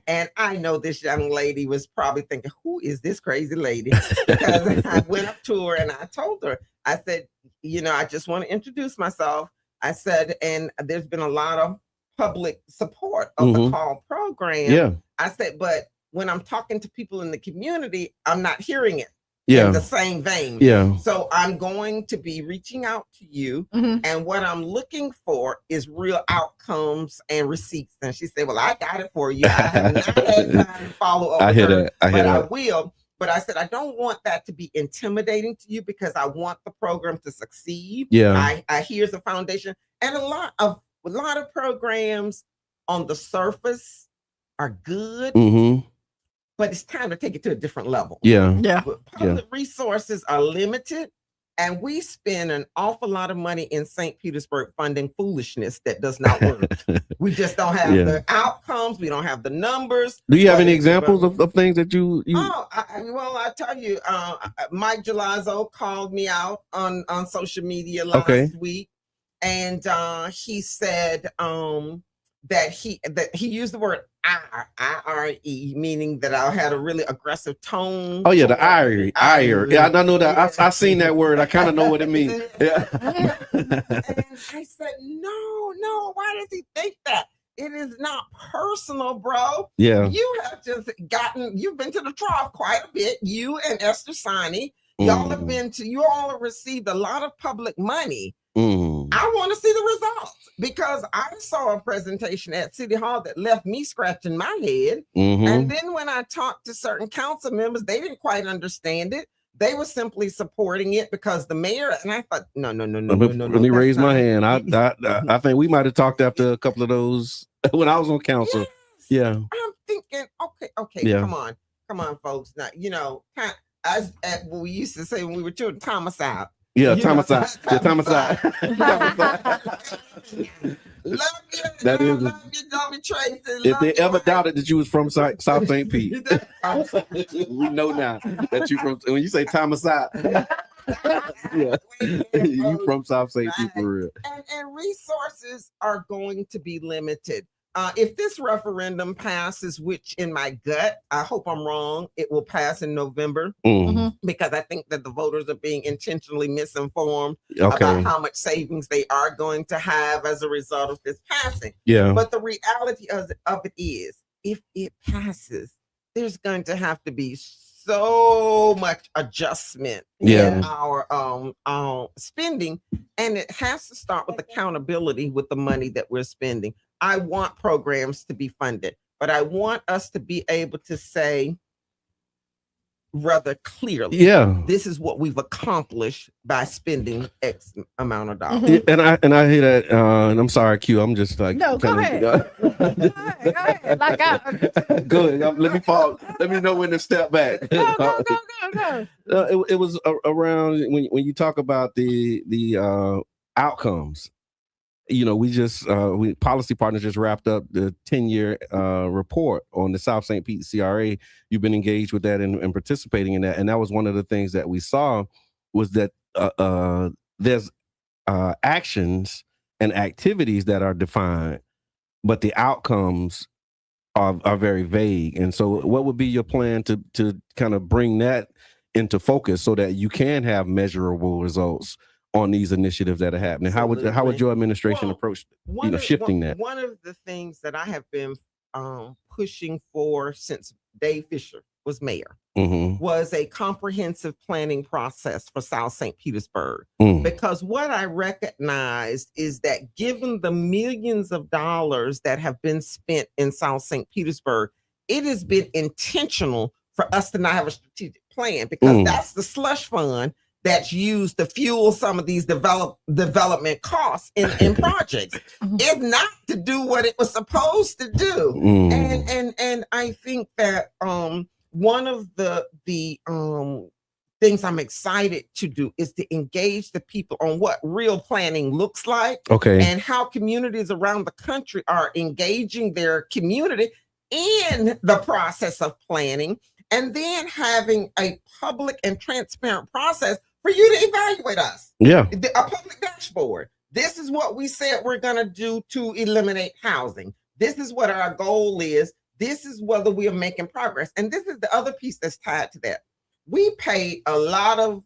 And I know this young lady was probably thinking, who is this crazy lady? Because I went up to her and I told her, I said, I just want to introduce myself. I said, and there's been a lot of public support of the CALL program. I said, but when I'm talking to people in the community, I'm not hearing it in the same vein. So I'm going to be reaching out to you, and what I'm looking for is real outcomes and receipts. And she said, well, I got it for you. I have not had time to follow up with her, but I will. But I said, I don't want that to be intimidating to you, because I want the program to succeed. I here's a foundation, and a lot of programs on the surface are good, but it's time to take it to a different level. Public resources are limited, and we spend an awful lot of money in St. Petersburg funding foolishness that does not work. We just don't have the outcomes. We don't have the numbers. Do you have any examples of things that you? I tell you, Mike Gelazzo called me out on social media last week, and he said that he used the word IRE, meaning that I had a really aggressive tone. Oh yeah, the ire. Yeah, I know that. I seen that word. I kind of know what it means. And I said, no. Why does he think that? It is not personal, bro. You have just you've been to the trough quite a bit. You and Esther Sani, y'all have you all have received a lot of public money. I want to see the results, because I saw a presentation at City Hall that left me scratching my head. And then when I talked to certain council members, they didn't quite understand it. They were simply supporting it because the mayor, and I thought, no. Let me raise my hand. I think we might have talked after a couple of those when I was on council. I'm thinking, okay, come on, folks. Now, as we used to say when we were children, Thomaside. Thomaside. Love you. That is. Love you, Dummy Tracy. If they ever doubted that you was from South St. Pete, we know now that you from. When you say Thomaside, you from South St. Pete for real. And resources are going to be limited. If this referendum passes, which in my gut, I hope I'm wrong, it will pass in November, because I think that the voters are being intentionally misinformed about how much savings they are going to have as a result of this passing. But the reality of it is, if it passes, there's going to have to be so much adjustment in our spending, and it has to start with accountability with the money that we're spending. I want programs to be funded, but I want us to be able to say, rather clearly. Yeah. This is what we've accomplished by spending X amount of dollars. Yeah, and I hear that, and I'm sorry, Q. I'm just like, No, go ahead. Go ahead. Like go ahead. Let me fall. Let me know when to step back. Go. It was around when you talk about the outcomes. You know, we Policy Partners just wrapped up the 10-year report on the South St. Pete CRA. You've been engaged with that and participating in that, and that was one of the things that we saw was that there's actions and activities that are defined, but the outcomes are very vague. And so, what would be your plan to kind of bring that into focus so that you can have measurable results on these initiatives that are happening? Absolutely. How would your administration approach shifting that? One of the things that I have been pushing for since Dave Fisher was mayor was a comprehensive planning process for South St. Petersburg. Because what I recognized is that given the millions of dollars that have been spent in South St. Petersburg, it has been intentional for us to not have a strategic plan, because that's the slush fund that's used to fuel some of these development costs in projects. It's not to do what it was supposed to do. And I think that one of the things I'm excited to do is to engage the people on what real planning looks like, and how communities around the country are engaging their community in the process of planning, and then having a public and transparent process for you to evaluate us. Yeah. A public dashboard. This is what we said we're going to do to eliminate housing. This is what our goal is. This is whether we are making progress. And this is the other piece that's tied to that. We pay a lot of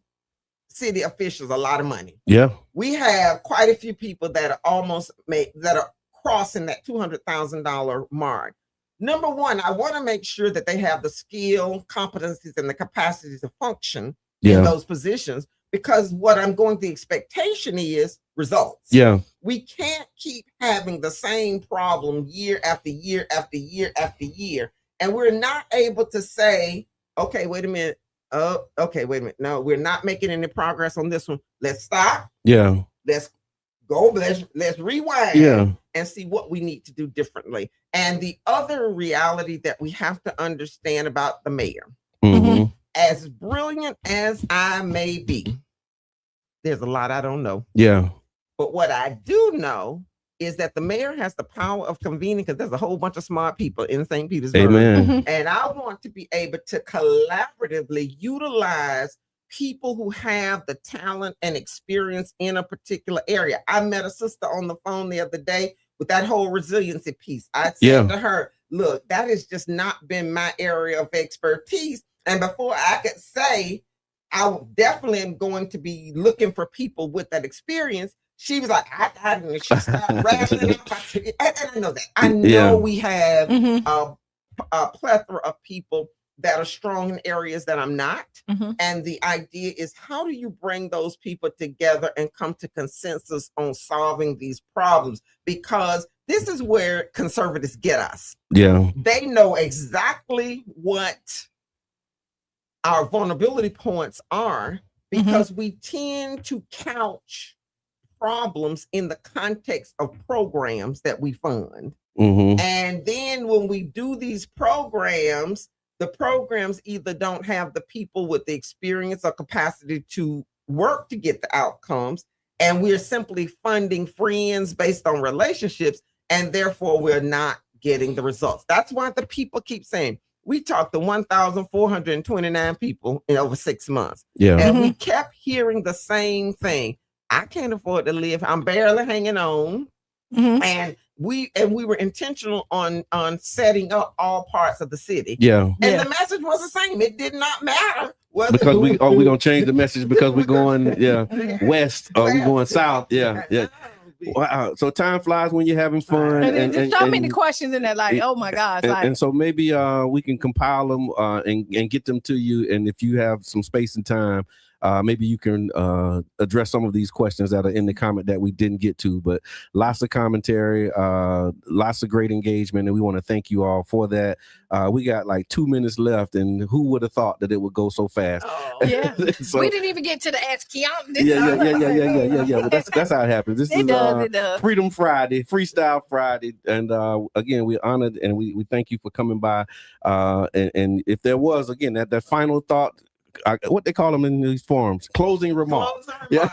city officials a lot of money. Yeah. We have quite a few people that are crossing that $200,000 mark. Number one, I want to make sure that they have the skill, competencies, and the capacity to function in those positions, because the expectation is results. Yeah. We can't keep having the same problem year after year after year after year. And we're not able to say, okay, wait a minute. No, we're not making any progress on this one. Let's stop. Yeah. Let's go. Let's rewind. Yeah. And see what we need to do differently. And the other reality that we have to understand about the mayor, as brilliant as I may be, there's a lot I don't know. Yeah. But what I do know is that the mayor has the power of convening, because there's a whole bunch of smart people in St. Petersburg. Amen. And I want to be able to collaboratively utilize people who have the talent and experience in a particular area. I met a sister on the phone the other day with that whole resiliency piece. I said to her, look, that has just not been my area of expertise. And before I could say, I definitely am going to be looking for people with that experience, she was like, I got it. And she started rattling up. I know that. I know we have a plethora of people that are strong in areas that I'm not. And the idea is, how do you bring those people together and come to consensus on solving these problems? Because this is where conservatives get us. Yeah. They know exactly what our vulnerability points are, because we tend to couch problems in the context of programs that we fund. And then when we do these programs, the programs either don't have the people with the experience or capacity to work to get the outcomes, and we're simply funding friends based on relationships, and therefore we're not getting the results. That's why the people keep saying, we talked to 1,429 people in over 6 months. Yeah. And we kept hearing the same thing. I can't afford to live. I'm barely hanging on. And we were intentional on setting up all parts of the city. Yeah. And the message was the same. It did not matter because we're gonna change the message because we're going west or we're going south. Yeah. Wow. So time flies when you're having fun. And there's so many questions in there, like, oh my gosh. And so maybe we can compile them and get them to you. And if you have some space and time, maybe you can address some of these questions that are in the comment that we didn't get to. But lots of commentary, lots of great engagement, and we want to thank you all for that. We got like 2 minutes left, and who would have thought that it would go so fast? Yeah, so, we didn't even get to the Ask Qiana. Yeah. But that's how it happens. This it does. Freedom Friday, Freestyle Friday, and again, we're honored and we thank you for coming by. And if there was again that final thought, what they call them in these forums, closing remarks. Yeah.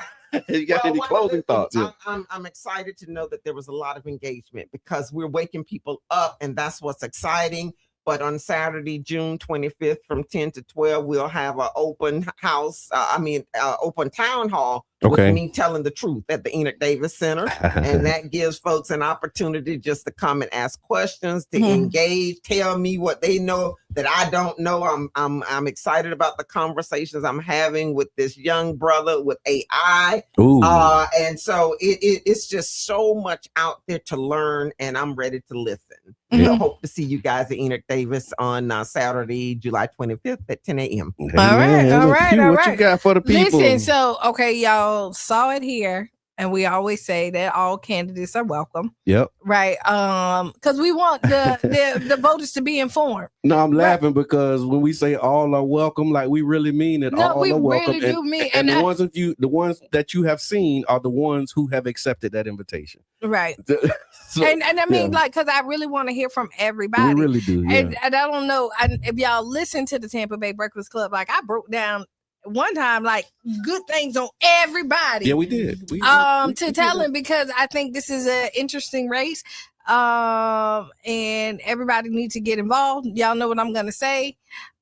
You got any closing thoughts? Yeah. I'm excited to know that there was a lot of engagement because we're waking people up, and that's what's exciting. But on Saturday, June 25th from 10 to 12, we'll have an open house, open town hall with me telling the truth at the Enoch Davis Center. And that gives folks an opportunity just to come and ask questions, to engage, tell me what they know that I don't know. I'm excited about the conversations I'm having with this young brother with AI. And so it's just so much out there to learn, and I'm ready to listen. So hope to see you guys at Enoch Davis on Saturday, July 25th at 10 a.m. All right. What you got for the people? Listen, so, y'all saw it here. And we always say that all candidates are welcome. Yep. Right. Because we want the voters to be informed. No, I'm laughing because when we say all are welcome, like we really mean it. No, all we are welcome. really do mean. And the ones that you have seen are the ones who have accepted that invitation. Right. So, and I mean, because I really want to hear from everybody. We really do. Yeah. And I don't know if y'all listen to the Tampa Bay Breakfast Club. Like I broke down one time, like good things on everybody. Yeah, we did. We tell him because I think this is an interesting race. And everybody needs to get involved. Y'all know what I'm gonna say.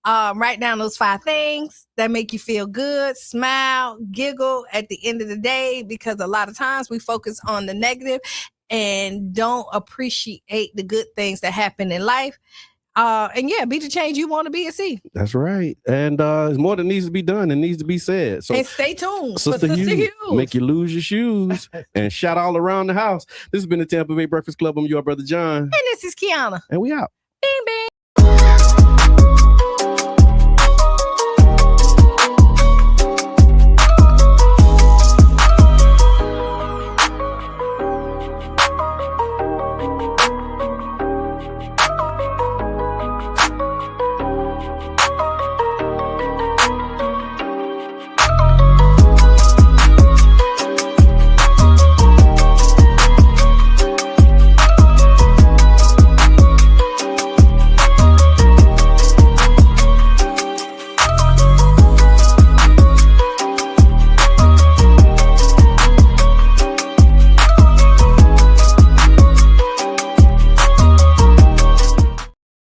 Write down those 5 things that make you feel good, smile, giggle at the end of the day, because a lot of times we focus on the negative and don't appreciate the good things that happen in life. And be the change you want to be and see. That's right. And there's more that needs to be done and needs to be said. So and stay tuned. Sister Hughes, make you lose your shoes and shout all around the house. This has been the Tampa Bay Breakfast Club. I'm your brother John. And this is Qiana. And we out. Bing, bing.